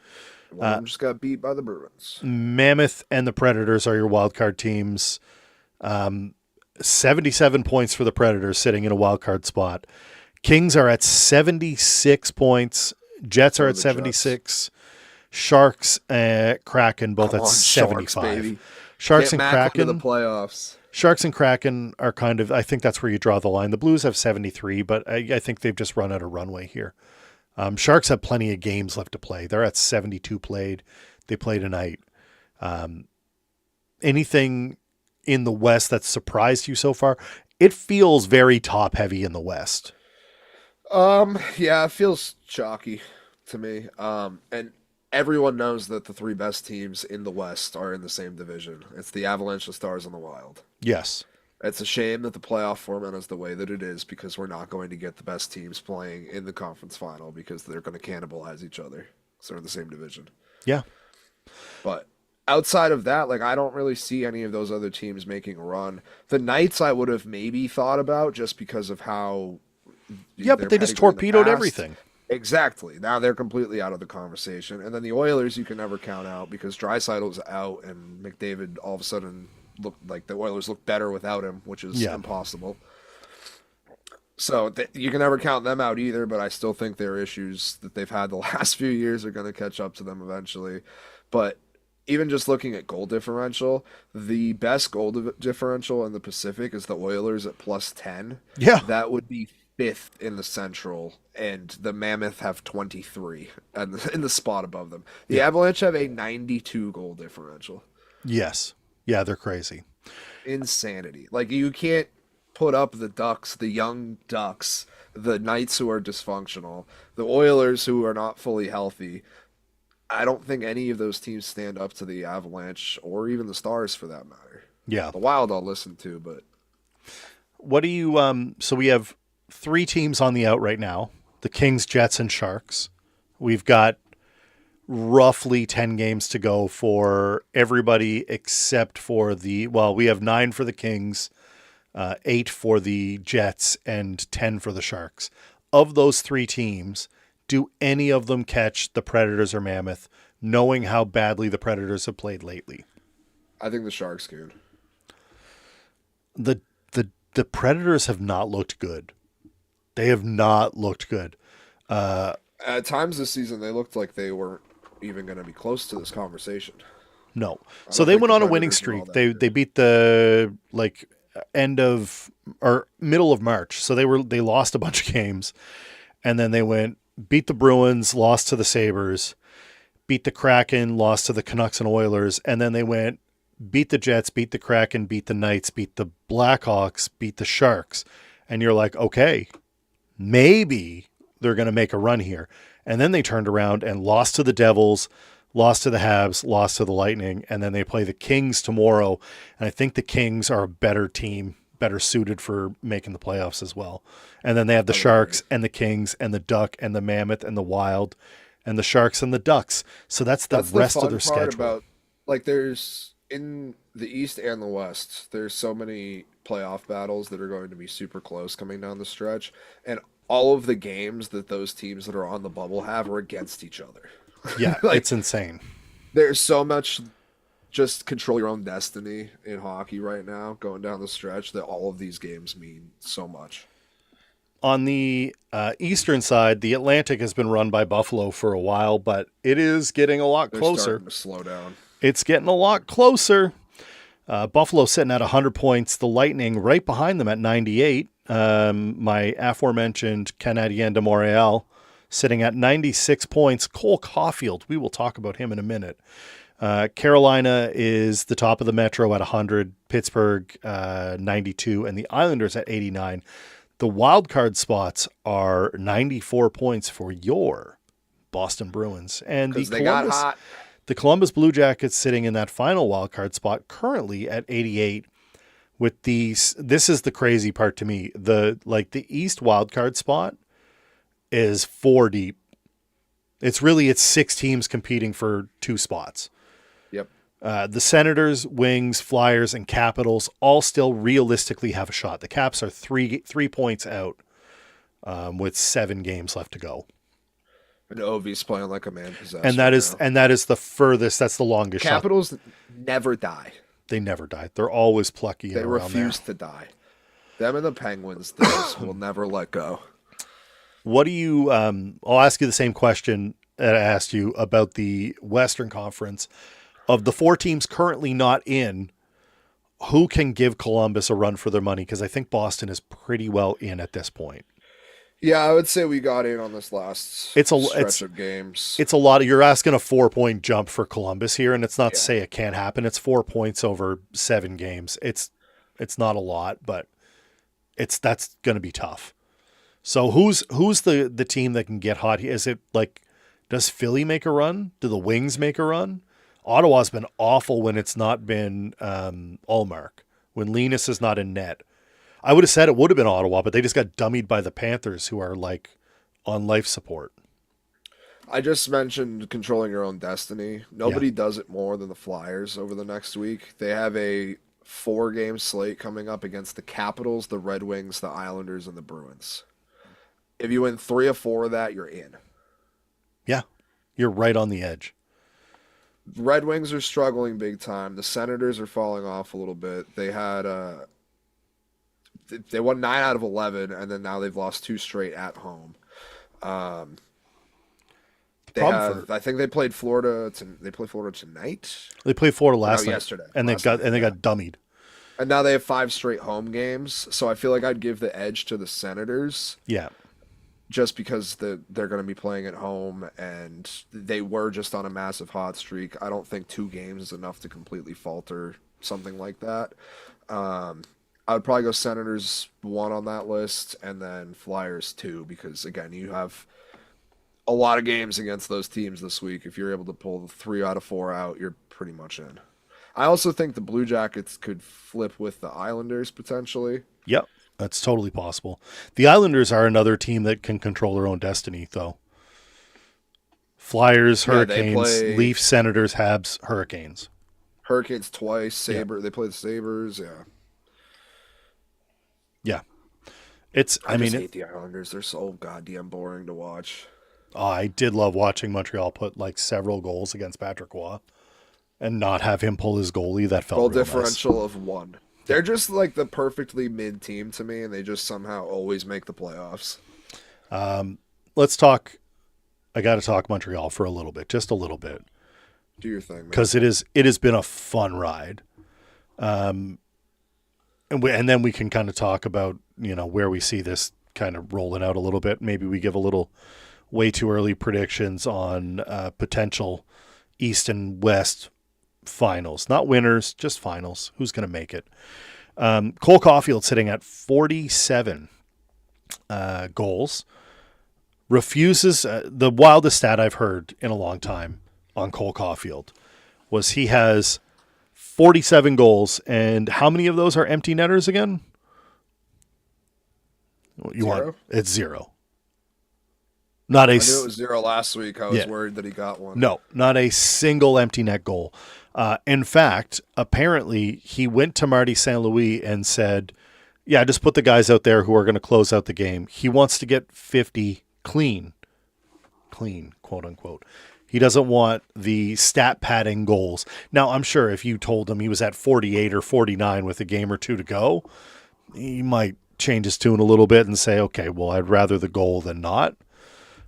One of them just got beat by the Bruins. Mammoth and the Predators are your wild card teams. 77 points for the Predators sitting in a wild card spot. Kings are at 76 points. Jets are at 76. Jets. Sharks, Kraken both at 75. Sharks, baby. Sharks and Kraken. The playoffs. Sharks and Kraken are kind of, I think that's where you draw the line. The Blues have 73, but I think they've just run out of runway here. Sharks have plenty of games left to play. They're at 72 played. They play tonight. Anything in the West that's surprised you so far? It feels very top heavy in the West. Yeah, it feels chalky to me. And everyone knows that the three best teams in the West are in the same division. It's the Avalanche, the Stars, and the Wild. Yes. It's a shame that the playoff format is the way that it is because we're not going to get the best teams playing in the conference final because they're going to cannibalize each other. So they're in the same division. Yeah. But outside of that, like I don't really see any of those other teams making a run. The Knights I would have maybe thought about just because of how... Yeah, but they just torpedoed everything. Exactly. Now they're completely out of the conversation. And then the Oilers you can never count out because Draisaitl's out and McDavid all of a sudden looked like the Oilers look better without him, which is impossible. So you can never count them out either, but I still think their issues that they've had the last few years are going to catch up to them eventually. But even just looking at goal differential, the best goal differential in the Pacific is the Oilers at +10. Yeah. That would be 5th in the Central, and the Mammoth have 23 in the spot above them. The Avalanche have a 92 goal differential. Yes. Yeah, they're crazy. Insanity. Like, you can't put up the Ducks, the young Ducks, the Knights who are dysfunctional, the Oilers who are not fully healthy. I don't think any of those teams stand up to the Avalanche or even the Stars for that matter. Yeah. The Wild I'll listen to, but... What do you... So we have 3 teams on the out right now. The Kings, Jets, and Sharks. We've got roughly 10 games to go for everybody except for we have 9 for the Kings, 8 for the Jets, and 10 for the Sharks. Of those 3 teams, do any of them catch the Predators or Mammoth, knowing how badly the Predators have played lately? I think the Sharks can. The Predators have not looked good. They have not looked good. At times this season, they looked like they weren't even going to be close to this conversation. No. So they went on a winning streak. They beat the end of or middle of March. So they lost a bunch of games, and then they beat the Bruins, lost to the Sabres, beat the Kraken, lost to the Canucks and Oilers, and then they beat the Jets, beat the Kraken, beat the Knights, beat the Blackhawks, beat the Sharks, and you're like, okay, maybe they're going to make a run here. And then they turned around and lost to the Devils, lost to the Habs, lost to the Lightning, and then they play the Kings tomorrow. And I think the Kings are a better team, better suited for making the playoffs as well. And then they have the Sharks and the Kings and the Duck and the Mammoth and the Wild and the Sharks and the Ducks. So that's the rest of their schedule. There's in the East and the West, there's so many playoff battles that are going to be super close coming down the stretch. And all of the games that those teams that are on the bubble have are against each other. Yeah, it's insane. There's so much just control your own destiny in hockey right now going down the stretch that all of these games mean so much. On the eastern side, the Atlantic has been run by Buffalo for a while, but it is getting a lot closer. They're starting to slow down. It's getting a lot closer. Buffalo sitting at 100 points. The Lightning right behind them at 98. My aforementioned Canadien de Montréal sitting at 96 points. Cole Caulfield, we will talk about him in a minute. Carolina is the top of the Metro at 100. Pittsburgh 92, and the Islanders at 89. The wild card spots are 94 points for your Boston Bruins, and the Columbus Blue Jackets sitting in that final wild card spot currently at 88. With this is the crazy part to me. The East wild card spot is 4 deep. It's 6 teams competing for 2 spots. Yep. The Senators, Wings, Flyers, and Capitals all still realistically have a shot. The Caps are 3 points out with 7 games left to go. And Ovi's playing like a man possessed And right now. that is the furthest. That's the longest shot. Capitals never die. They never die. They're always plucky and They around there. refuse to die. Them and the Penguins, they just will never let go. What do you? I'll ask you the same question that I asked you about the Western Conference. Of the 4 teams currently not in, who can give Columbus a run for their money? Because I think Boston is pretty well in at this point. Yeah, I would say we got in on this last stretch of games. It's a lot. You're asking a 4-point jump for Columbus here, and it's not to say it can't happen. It's 4 points over 7 games. It's not a lot, but that's going to be tough. So who's the team that can get hot? Is it like, does Philly make a run? Do the Wings make a run? Ottawa's been awful when it's not been Ullmark, when Linus is not in net. I would have said it would have been Ottawa, but they just got dummied by the Panthers, who are like on life support. I just mentioned controlling your own destiny. Nobody does it more than the Flyers over the next week. They have a 4-game slate coming up against the Capitals, the Red Wings, the Islanders, and the Bruins. If you win 3 of 4 of that, you're in. Yeah, you're right on the edge. Red Wings are struggling big time. The Senators are falling off a little bit. They won 9 out of 11, and then now they've lost 2 straight at home. I think they played Florida. They played Florida tonight. They played Florida yesterday, and they got dummied. And now they have 5 straight home games. So I feel like I'd give the edge to the Senators. Yeah, just because they're going to be playing at home, and they were just on a massive hot streak. I don't think 2 games is enough to completely falter something like that. I would probably go Senators 1 on that list, and then Flyers 2, because again, you have a lot of games against those teams this week. If you're able to pull 3 out of 4 out, you're pretty much in. I also think the Blue Jackets could flip with the Islanders potentially. Yep, that's totally possible. The Islanders are another team that can control their own destiny, though. Flyers, Hurricanes, Leafs, Senators, Habs, Hurricanes. Hurricanes twice, They play the Sabres, Yeah. I hate the Islanders. They're so goddamn boring to watch. I did love watching Montreal put like several goals against Patrick Roy and not have him pull his goalie. That felt goal real differential nice. of 1. They're just like the perfectly mid team to me, and they just somehow always make the playoffs. Let's talk. I got to talk Montreal for a little bit, just a little bit. Do your thing, man. Because it has been a fun ride. And then we can kind of talk about, where we see this kind of rolling out a little bit. Maybe we give a little way too early predictions on potential East and West finals. Not winners, just finals. Who's going to make it? Cole Caulfield sitting at 47 goals. Refuses the wildest stat I've heard in a long time on Cole Caulfield was he has 47 goals, and how many of those are empty netters again? It's 0. I knew it was 0 last week. I was worried that he got one. No, not a single empty net goal. In fact, apparently he went to Marty St. Louis and said, yeah, just put the guys out there who are going to close out the game. He wants to get 50 clean, quote unquote. He doesn't want the stat padding goals. Now, I'm sure if you told him he was at 48 or 49 with a game or 2 to go, he might change his tune a little bit and say, okay, well, I'd rather the goal than not.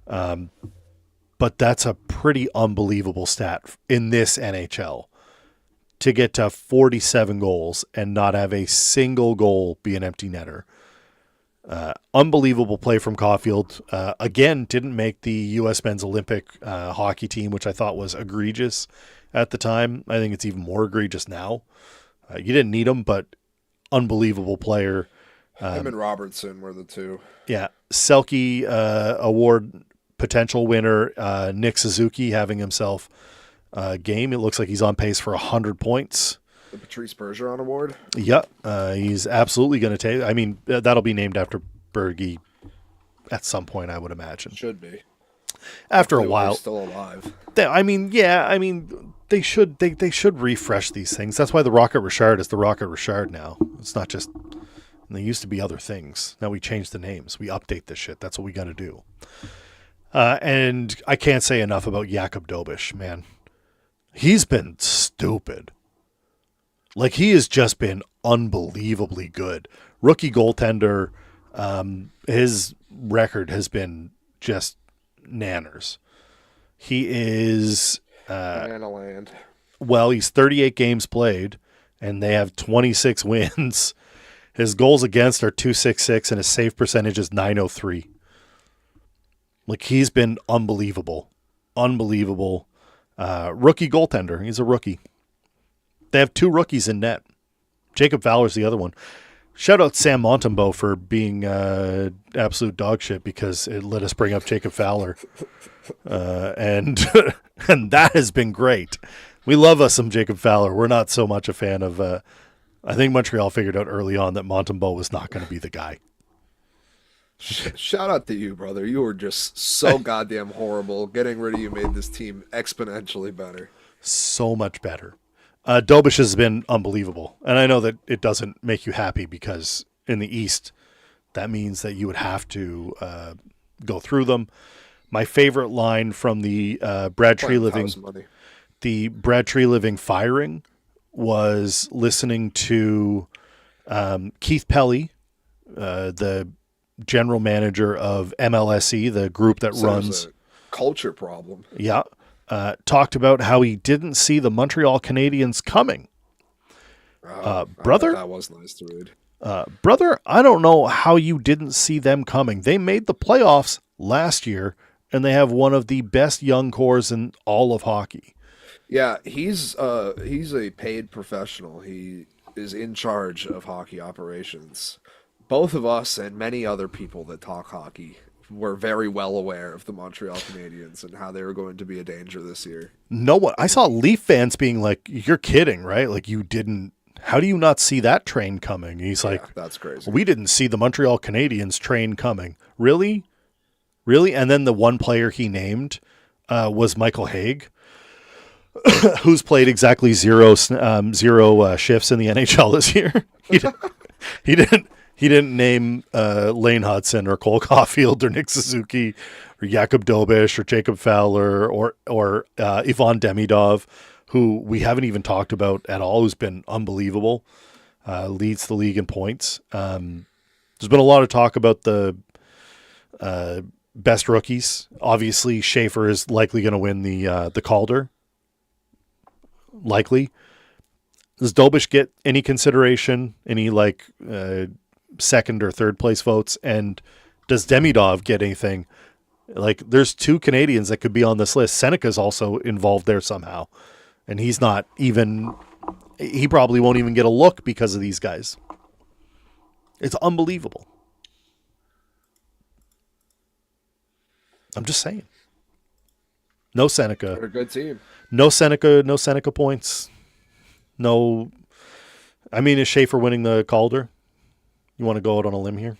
But that's a pretty unbelievable stat in this NHL to get to 47 goals and not have a single goal be an empty netter. Unbelievable play from Caulfield. Again, didn't make the U.S. men's Olympic hockey team, which I thought was egregious at the time. I think it's even more egregious now. You didn't need him, but unbelievable player. Him and Robertson were the 2. Yeah. Selke Award potential winner, Nick Suzuki, having himself a game. It looks like he's on pace for 100 points. The Patrice Bergeron Award? Yep. He's absolutely going to take. That'll be named after Bergie at some point, I would imagine. Should be. After a while. Still alive. They should refresh these things. That's why the Rocket Richard is the Rocket Richard now. It's not just. There used to be other things. Now we change the names. We update this shit. That's what we got to do. And I can't say enough about Jakub Dobiš, man. He's been stupid. Like, he has just been unbelievably good. Rookie goaltender, his record has been just nanners. He is, Land. well, he's 38 games played, and they have 26 wins. His goals against are 266, and his save percentage is 903. Like, he's been unbelievable. Unbelievable. Rookie goaltender. He's a rookie. They have 2 rookies in net. Jacob Fowler's the other one. Shout out Sam Montembeault for being absolute dog shit because it let us bring up Jacob Fowler. And and that has been great. We love us some Jacob Fowler. We're not so much a fan of I think Montreal figured out early on that Montembeault was not going to be the guy. Shout out to you, brother. You were just so goddamn horrible. Getting rid of you made this team exponentially better. So much better. Dobiš has been unbelievable. And I know that it doesn't make you happy because in the East, that means that you would have to go through them. My favorite line from the Brad Treliving firing was listening to Keith Pelly, the general manager of MLSE, the group that runs a culture problem. Yeah. Talked about how he didn't see the Montreal Canadiens coming. Brother, that was nice to read. Brother, I don't know how you didn't see them coming. They made the playoffs last year, and they have one of the best young cores in all of hockey. Yeah, he's a paid professional. He is in charge of hockey operations. Both of us and many other people that talk hockey were very well aware of the Montreal Canadiens and how they were going to be a danger this year. No one. I saw Leaf fans being like, "You're kidding, right? Like, you didn't. How do you not see that train coming?" And he's like, "That's crazy. We didn't see the Montreal Canadiens train coming. Really, really." And then the one player he named was Michael Haig, who's played exactly zero shifts in the NHL this year. He didn't name Lane Hudson or Cole Caulfield or Nick Suzuki or Jakub Dobiš or Jacob Fowler or Ivan Demidov, who we haven't even talked about at all, who's been unbelievable, leads the league in points. There's been a lot of talk about the best rookies. Obviously, Schaefer is likely going to win the Calder. Likely. Does Dobiš get any consideration? Any second or third place votes? And does Demidov get anything? Like, there's 2 Canadians that could be on this list. Seneca's also involved there somehow. And he's not even, he probably won't even get a look because of these guys. It's unbelievable. I'm just saying. No Seneca. They're a good team. No Seneca points. No, I mean, is Schaefer winning the Calder? You want to go out on a limb here?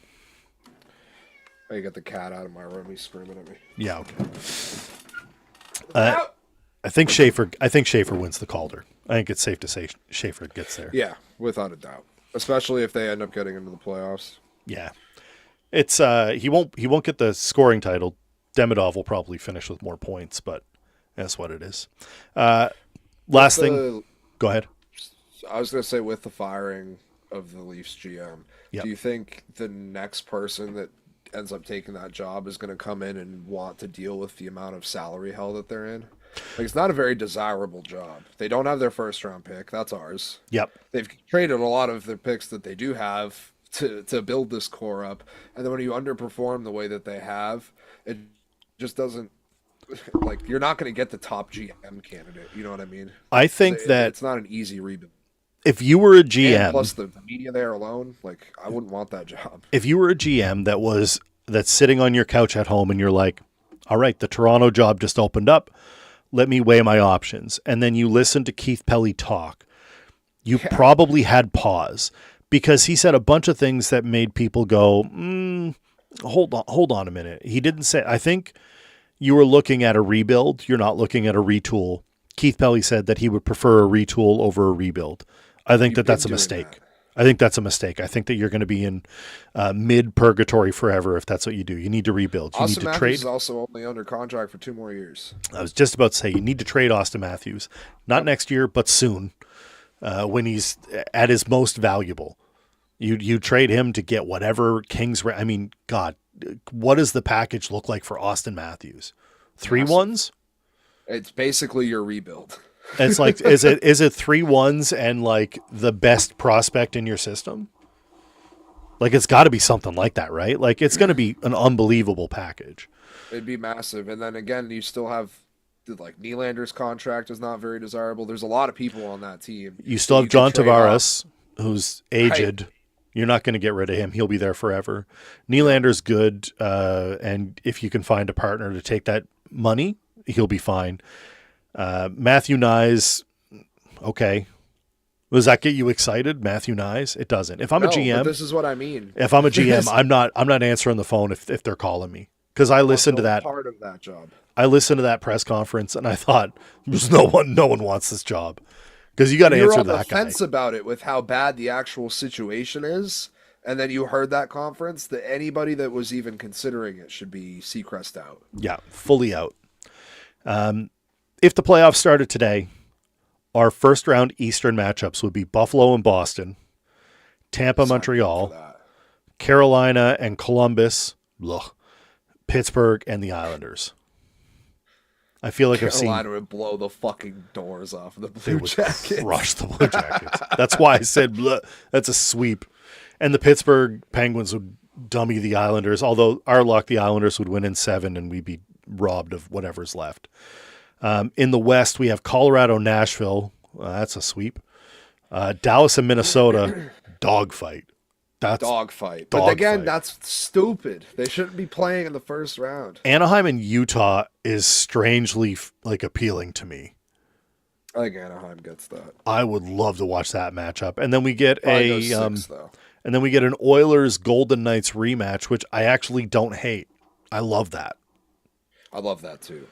I got the cat out of my room. He's screaming at me. Yeah, okay. I think Schaefer wins the Calder. I think it's safe to say Schaefer gets there. Yeah, without a doubt. Especially if they end up getting into the playoffs. Yeah. It's he won't get the scoring title. Demidov will probably finish with more points, but that's what it is. Last thing. Go ahead. I was going to say, with the firing of the Leafs GM, yep. Do you think the next person that ends up taking that job is going to come in and want to deal with the amount of salary hell that they're in? Like, it's not a very desirable job. They don't have their first round pick. That's ours. Yep. They've traded a lot of their picks that they do have to build this core up. And then when you underperform the way that they have, it just doesn't, like, you're not going to get the top GM candidate. You know what I mean? I think that it's not an easy rebuild. If you were a GM, and plus the media there alone, like, I wouldn't want that job. If you were a GM that's sitting on your couch at home and you're like, all right, the Toronto job just opened up, let me weigh my options. And then you listen to Keith Pelly talk. You probably had pause because he said a bunch of things that made people go, hold on a minute. He didn't say, I think you were looking at a rebuild. You're not looking at a retool. Keith Pelly said that he would prefer a retool over a rebuild. I think that's a mistake. I think that's a mistake. I think that you're going to be in mid purgatory forever if that's what you do. You need to rebuild. You need Austin to Matthews trade. is also only under contract for 2 more years. I was just about to say you need to trade Austin Matthews, not next year, but soon, when he's at his most valuable. You trade him to get whatever Kings. I mean, God, what does the package look like for Austin Matthews? 3 ones? It's basically your rebuild. It's like is it 3 ones and like the best prospect in your system? Like it's got to be something like that, right? Like it's going to be an unbelievable package. It'd be massive. And then again, you still have like Nylander's contract is not very desirable. There's a lot of people on that team. You still have John Tavares, who's aged. Right. You're not going to get rid of him. He'll be there forever. Nylander's good, and if you can find a partner to take that money, he'll be fine. Matthew Nyes, okay. Does that get you excited, Matthew Nyes? It doesn't. If I'm a GM, but this is what I mean. If I'm a GM, I'm not answering the phone if they're calling me because I listened to that part of that job. I listened to that press conference and I thought, there's no one wants this job because you got to answer that guy. You're on the fence about it with how bad the actual situation is, and then you heard that conference that anybody that was even considering it should be Seacrest out. Yeah, fully out. If the playoffs started today, our first round Eastern matchups would be Buffalo and Boston, Tampa, Montreal, Carolina and Columbus, Pittsburgh and the Islanders. I feel like Carolina would blow the fucking doors off of the Blue Jackets. They would crush the Blue Jackets. That's why I said that's a sweep. And the Pittsburgh Penguins would dummy the Islanders, although our luck, the Islanders would win in 7 and we'd be robbed of whatever's left. In the West, we have Colorado, Nashville. That's a sweep. Dallas and Minnesota, dogfight. That's dogfight. But again, that's stupid. They shouldn't be playing in the first round. Anaheim and Utah is strangely appealing to me. I think Anaheim gets that. I would love to watch that matchup. And then we get and then we get an Oilers Golden Knights rematch, which I actually don't hate. I love that. I love that too.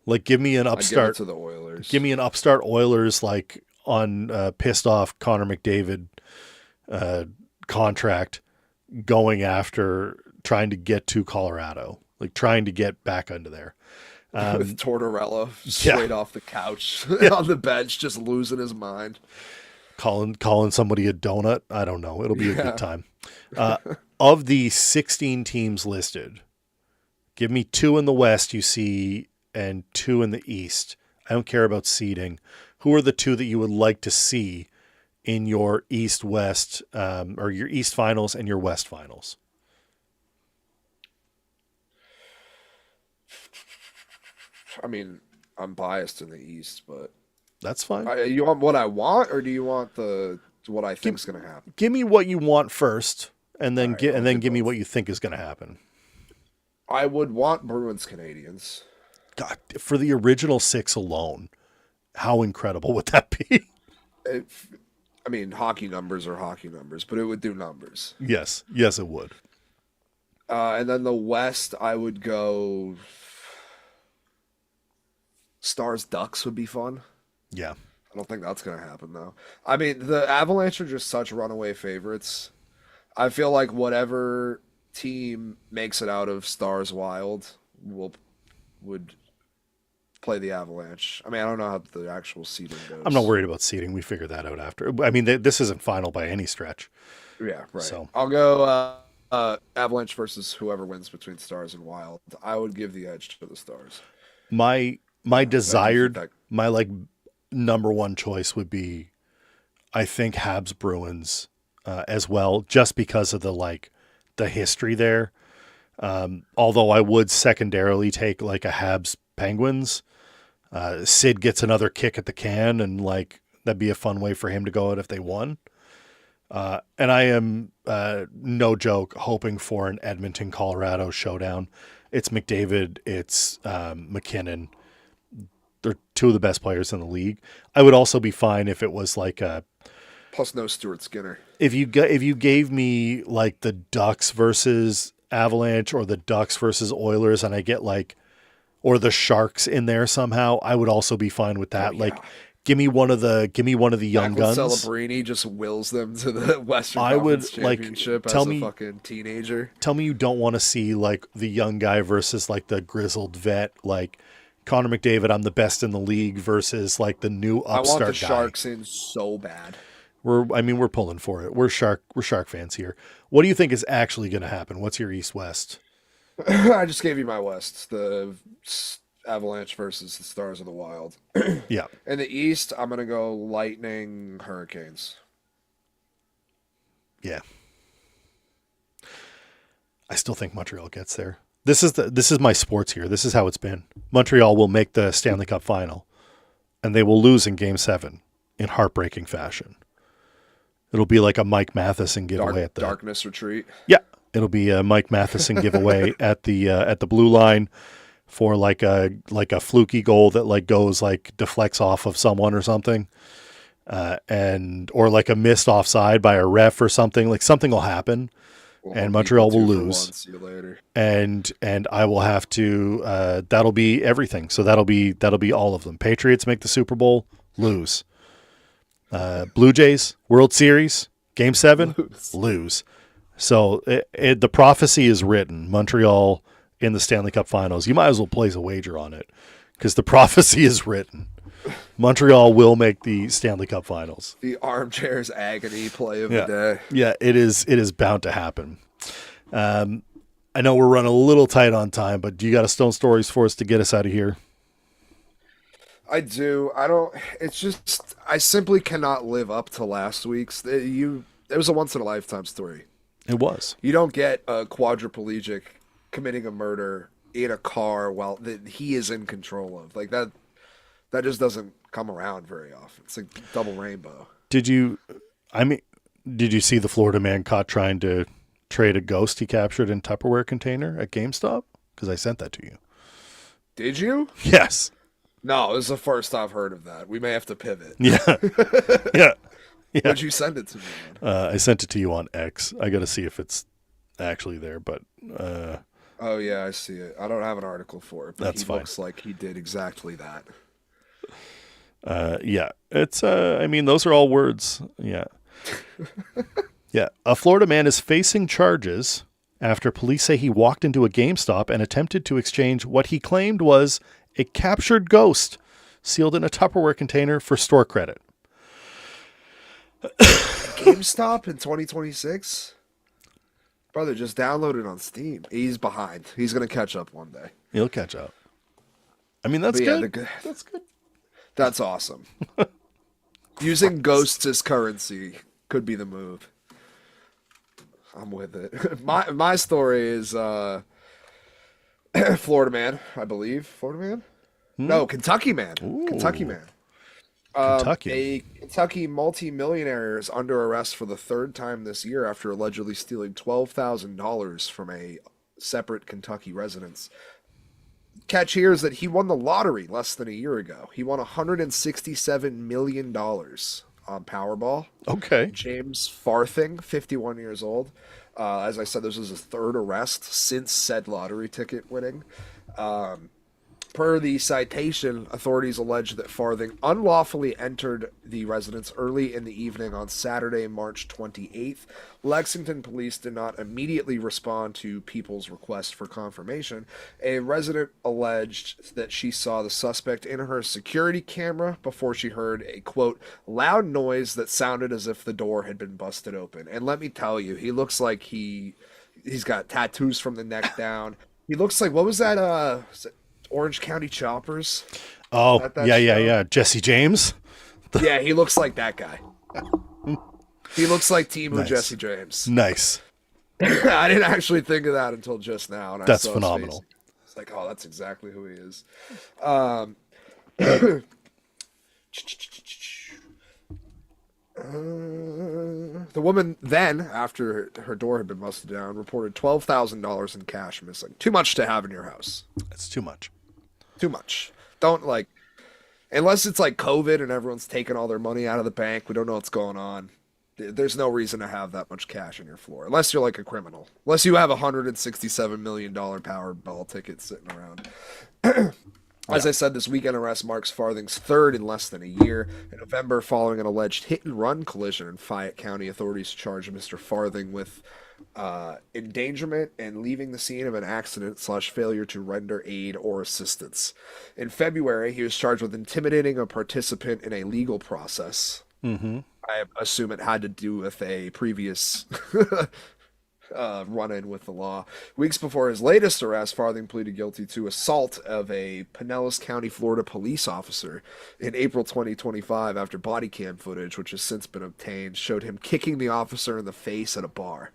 Like, give me an upstart to the Oilers. Give me an upstart Oilers like on pissed off Connor McDavid contract going after trying to get to Colorado, like trying to get back under there. With Tortorella straight off the couch on the bench, just losing his mind. Calling somebody a donut. I don't know. It'll be a good time. Of the 16 teams listed, give me 2 in the West you see and 2 in the East. I don't care about seeding. Who are the 2 that you would like to see in your East-West or your East Finals and your West Finals? I mean, I'm biased in the East, but that's fine. You want what I want, or do you want what I think is going to happen? Give me what you want first, and then give me what you think is going to happen. I would want Bruins Canadiens. God, for the original 6 alone, how incredible would that be? I mean, hockey numbers are hockey numbers, but it would do numbers. Yes, it would. And then the West, I would go Stars Ducks would be fun. Yeah. I don't think that's going to happen, though. I mean, the Avalanche are just such runaway favorites. I feel like whatever team makes it out of Stars Wild would play the Avalanche. I mean, I don't know how the actual seeding goes. I'm not worried about seeding. We figured that out after. I mean, this isn't final by any stretch. Yeah, right. So I'll go Avalanche versus whoever wins between Stars and Wild. I would give the edge to the Stars. My number one choice would be, I think, Habs Bruins as well, just because of the history there. Although I would secondarily take a Habs Penguins. Sid gets another kick at the can, and that'd be a fun way for him to go out if they won. And I am, no joke, hoping for an Edmonton, Colorado showdown. It's McDavid, it's McKinnon. They're 2 of the best players in the league. I would also be fine if it was plus no Stuart Skinner. If you gave me the Ducks versus Avalanche or the Ducks versus Oilers, and I get or the Sharks in there somehow, I would also be fine with that. give me one of the young Back when guns. Celebrini just wills them to the Western I Conference would like Championship tell as a me fucking teenager. tell me you don't want to see like the young guy versus like the grizzled vet, like Connor McDavid, I'm the best in the league versus like the new I want the upstart guy. Sharks in so bad. We're pulling for it. We're shark fans here. What do you think is actually going to happen? What's your East West? I just gave you my West. The Avalanche versus the Stars of the Wild. Yeah. In the East, I'm gonna go Lightning, Hurricanes. Yeah. I still think Montreal gets there. This is my sports here. This is how it's been. Montreal will make the Stanley Cup final, and they will lose in Game 7 in heartbreaking fashion. It'll be like a Mike Matheson giveaway at the Darkness Retreat. Yeah, it'll be a Mike Matheson giveaway at the blue line for like a fluky goal that like goes like deflects off of someone or something, and or like a missed offside by a ref or something. Like something will happen, and Montreal will lose. See you later. And I will have to. That'll be everything. So that'll be all of them. Patriots make the Super Bowl, lose. Blue Jays World Series Game 7, lose. So the prophecy is written. Montreal in the Stanley Cup Finals. You might as well place a wager on it because the prophecy is written. Montreal will make the Stanley Cup Finals. The armchair's agony play of the day. Yeah, it is bound to happen. I know we're running a little tight on time, but do you got a Stone Stories for us to get us out of here? I do. I don't. It's just I simply cannot live up to last week's. It was a once in a lifetime story. It was. You don't get a quadriplegic committing a murder in a car while that he is in control of. Like that just doesn't come around very often. It's like double rainbow. Did you see the Florida man caught trying to trade a ghost he captured in Tupperware container at GameStop? Because I sent that to you. Did you? Yes. No, this is the first I've heard of that. We may have to pivot. Yeah. Yeah. What'd you send it to me on? I sent it to you on X. I got to see if it's actually there, but oh yeah, I see it. I don't have an article for it, but that's fine. Looks like he did exactly that. Yeah, it's those are all words. Yeah. Yeah. A Florida man is facing charges after police say he walked into a GameStop and attempted to exchange what he claimed was a captured ghost sealed in a Tupperware container for store credit. GameStop in 2026? Brother, just download it on Steam. He's behind. He's going to catch up one day. He'll catch up. I mean, that's good. That's good. That's awesome. Using ghosts as currency could be the move. I'm with it. My story is Florida man, I believe. Florida man? No, Kentucky man. Ooh. Kentucky man. Kentucky. A Kentucky multimillionaire is under arrest for the third time this year after allegedly stealing $12,000 from a separate Kentucky residence. Catch here is that he won the lottery less than a year ago. He won $167 million on Powerball. Okay. James Farthing, 51 years old. As I said, this was his third arrest since said lottery ticket winning. Per the citation, authorities allege that Farthing unlawfully entered the residence early in the evening on Saturday, March 28th. Lexington police did not immediately respond to people's request for confirmation. A resident alleged that she saw the suspect in her security camera before she heard a, quote, loud noise that sounded as if the door had been busted open. And let me tell you, he looks like he's got tattoos from the neck down. He looks like, what was that, Orange County Choppers? Oh, yeah. Jesse James? Yeah, he looks like that guy. He looks like Timu Nice. Jesse James. Nice. I didn't actually think of that until just now. And That's I saw phenomenal. His face. It's like, oh, that's exactly who he is. The woman then, after her door had been busted down, reported $12,000 in cash missing. Too much to have in your house. It's too much. Too much. Don't unless it's like COVID and everyone's taking all their money out of the bank. We don't know what's going on. There's no reason to have that much cash in your floor, unless you're like a criminal. Unless you have $167 million Powerball ticket sitting around. As I said, this weekend arrest marks Farthing's third in less than a year. In November, following an alleged hit-and-run collision in Fayette County, authorities charged Mr. Farthing with endangerment and leaving the scene of an accident / failure to render aid or assistance. In February, he was charged with intimidating a participant in a legal process. Mm-hmm. I assume it had to do with a previous run-in with the law. Weeks before his latest arrest, Farthing pleaded guilty to assault of a Pinellas County, Florida police officer in April 2025 after body cam footage, which has since been obtained, showed him kicking the officer in the face at a bar.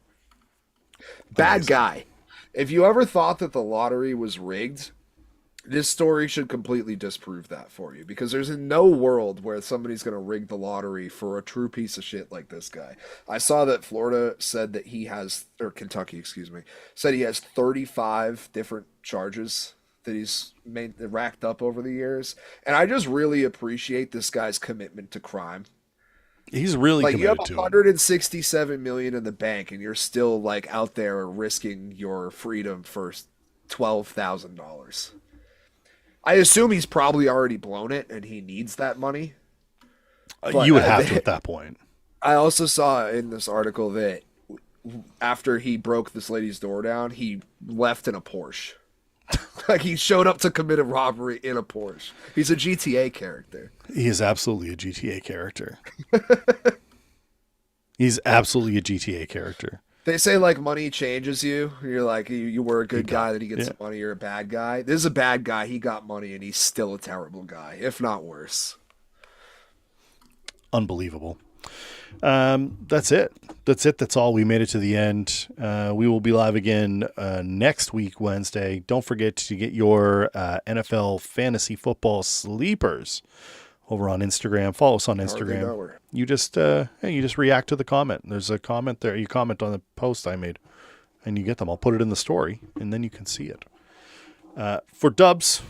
Bad guy. If you ever thought that the lottery was rigged, this story should completely disprove that for you, because there's in no world where somebody's going to rig the lottery for a true piece of shit like this guy. I saw that Florida said that he has, or Kentucky, excuse me, said he has 35 different charges that he's racked up over the years. And I just really appreciate this guy's commitment to crime. He's really like, committed you to have $167 million in the bank, and you're still like out there risking your freedom for $12,000. I assume he's probably already blown it and he needs that money. You would have to at that point. I also saw in this article that after he broke this lady's door down, he left in a Porsche. Like, he showed up to commit a robbery in a Porsche. He's a GTA character. He is absolutely a GTA character. He's absolutely a GTA character. They say, like, money changes you. You're like, you were a good guy, then he gets some money, you're a bad guy. This is a bad guy. He got money, and he's still a terrible guy, if not worse. Unbelievable. That's it. That's all. We made it to the end. We will be live again next week, Wednesday. Don't forget to get your NFL fantasy football sleepers over on Instagram. Follow us on Instagram. You just react to the comment. There's a comment there. You comment on the post I made, and you get them. I'll put it in the story, and then you can see it. For Dubs,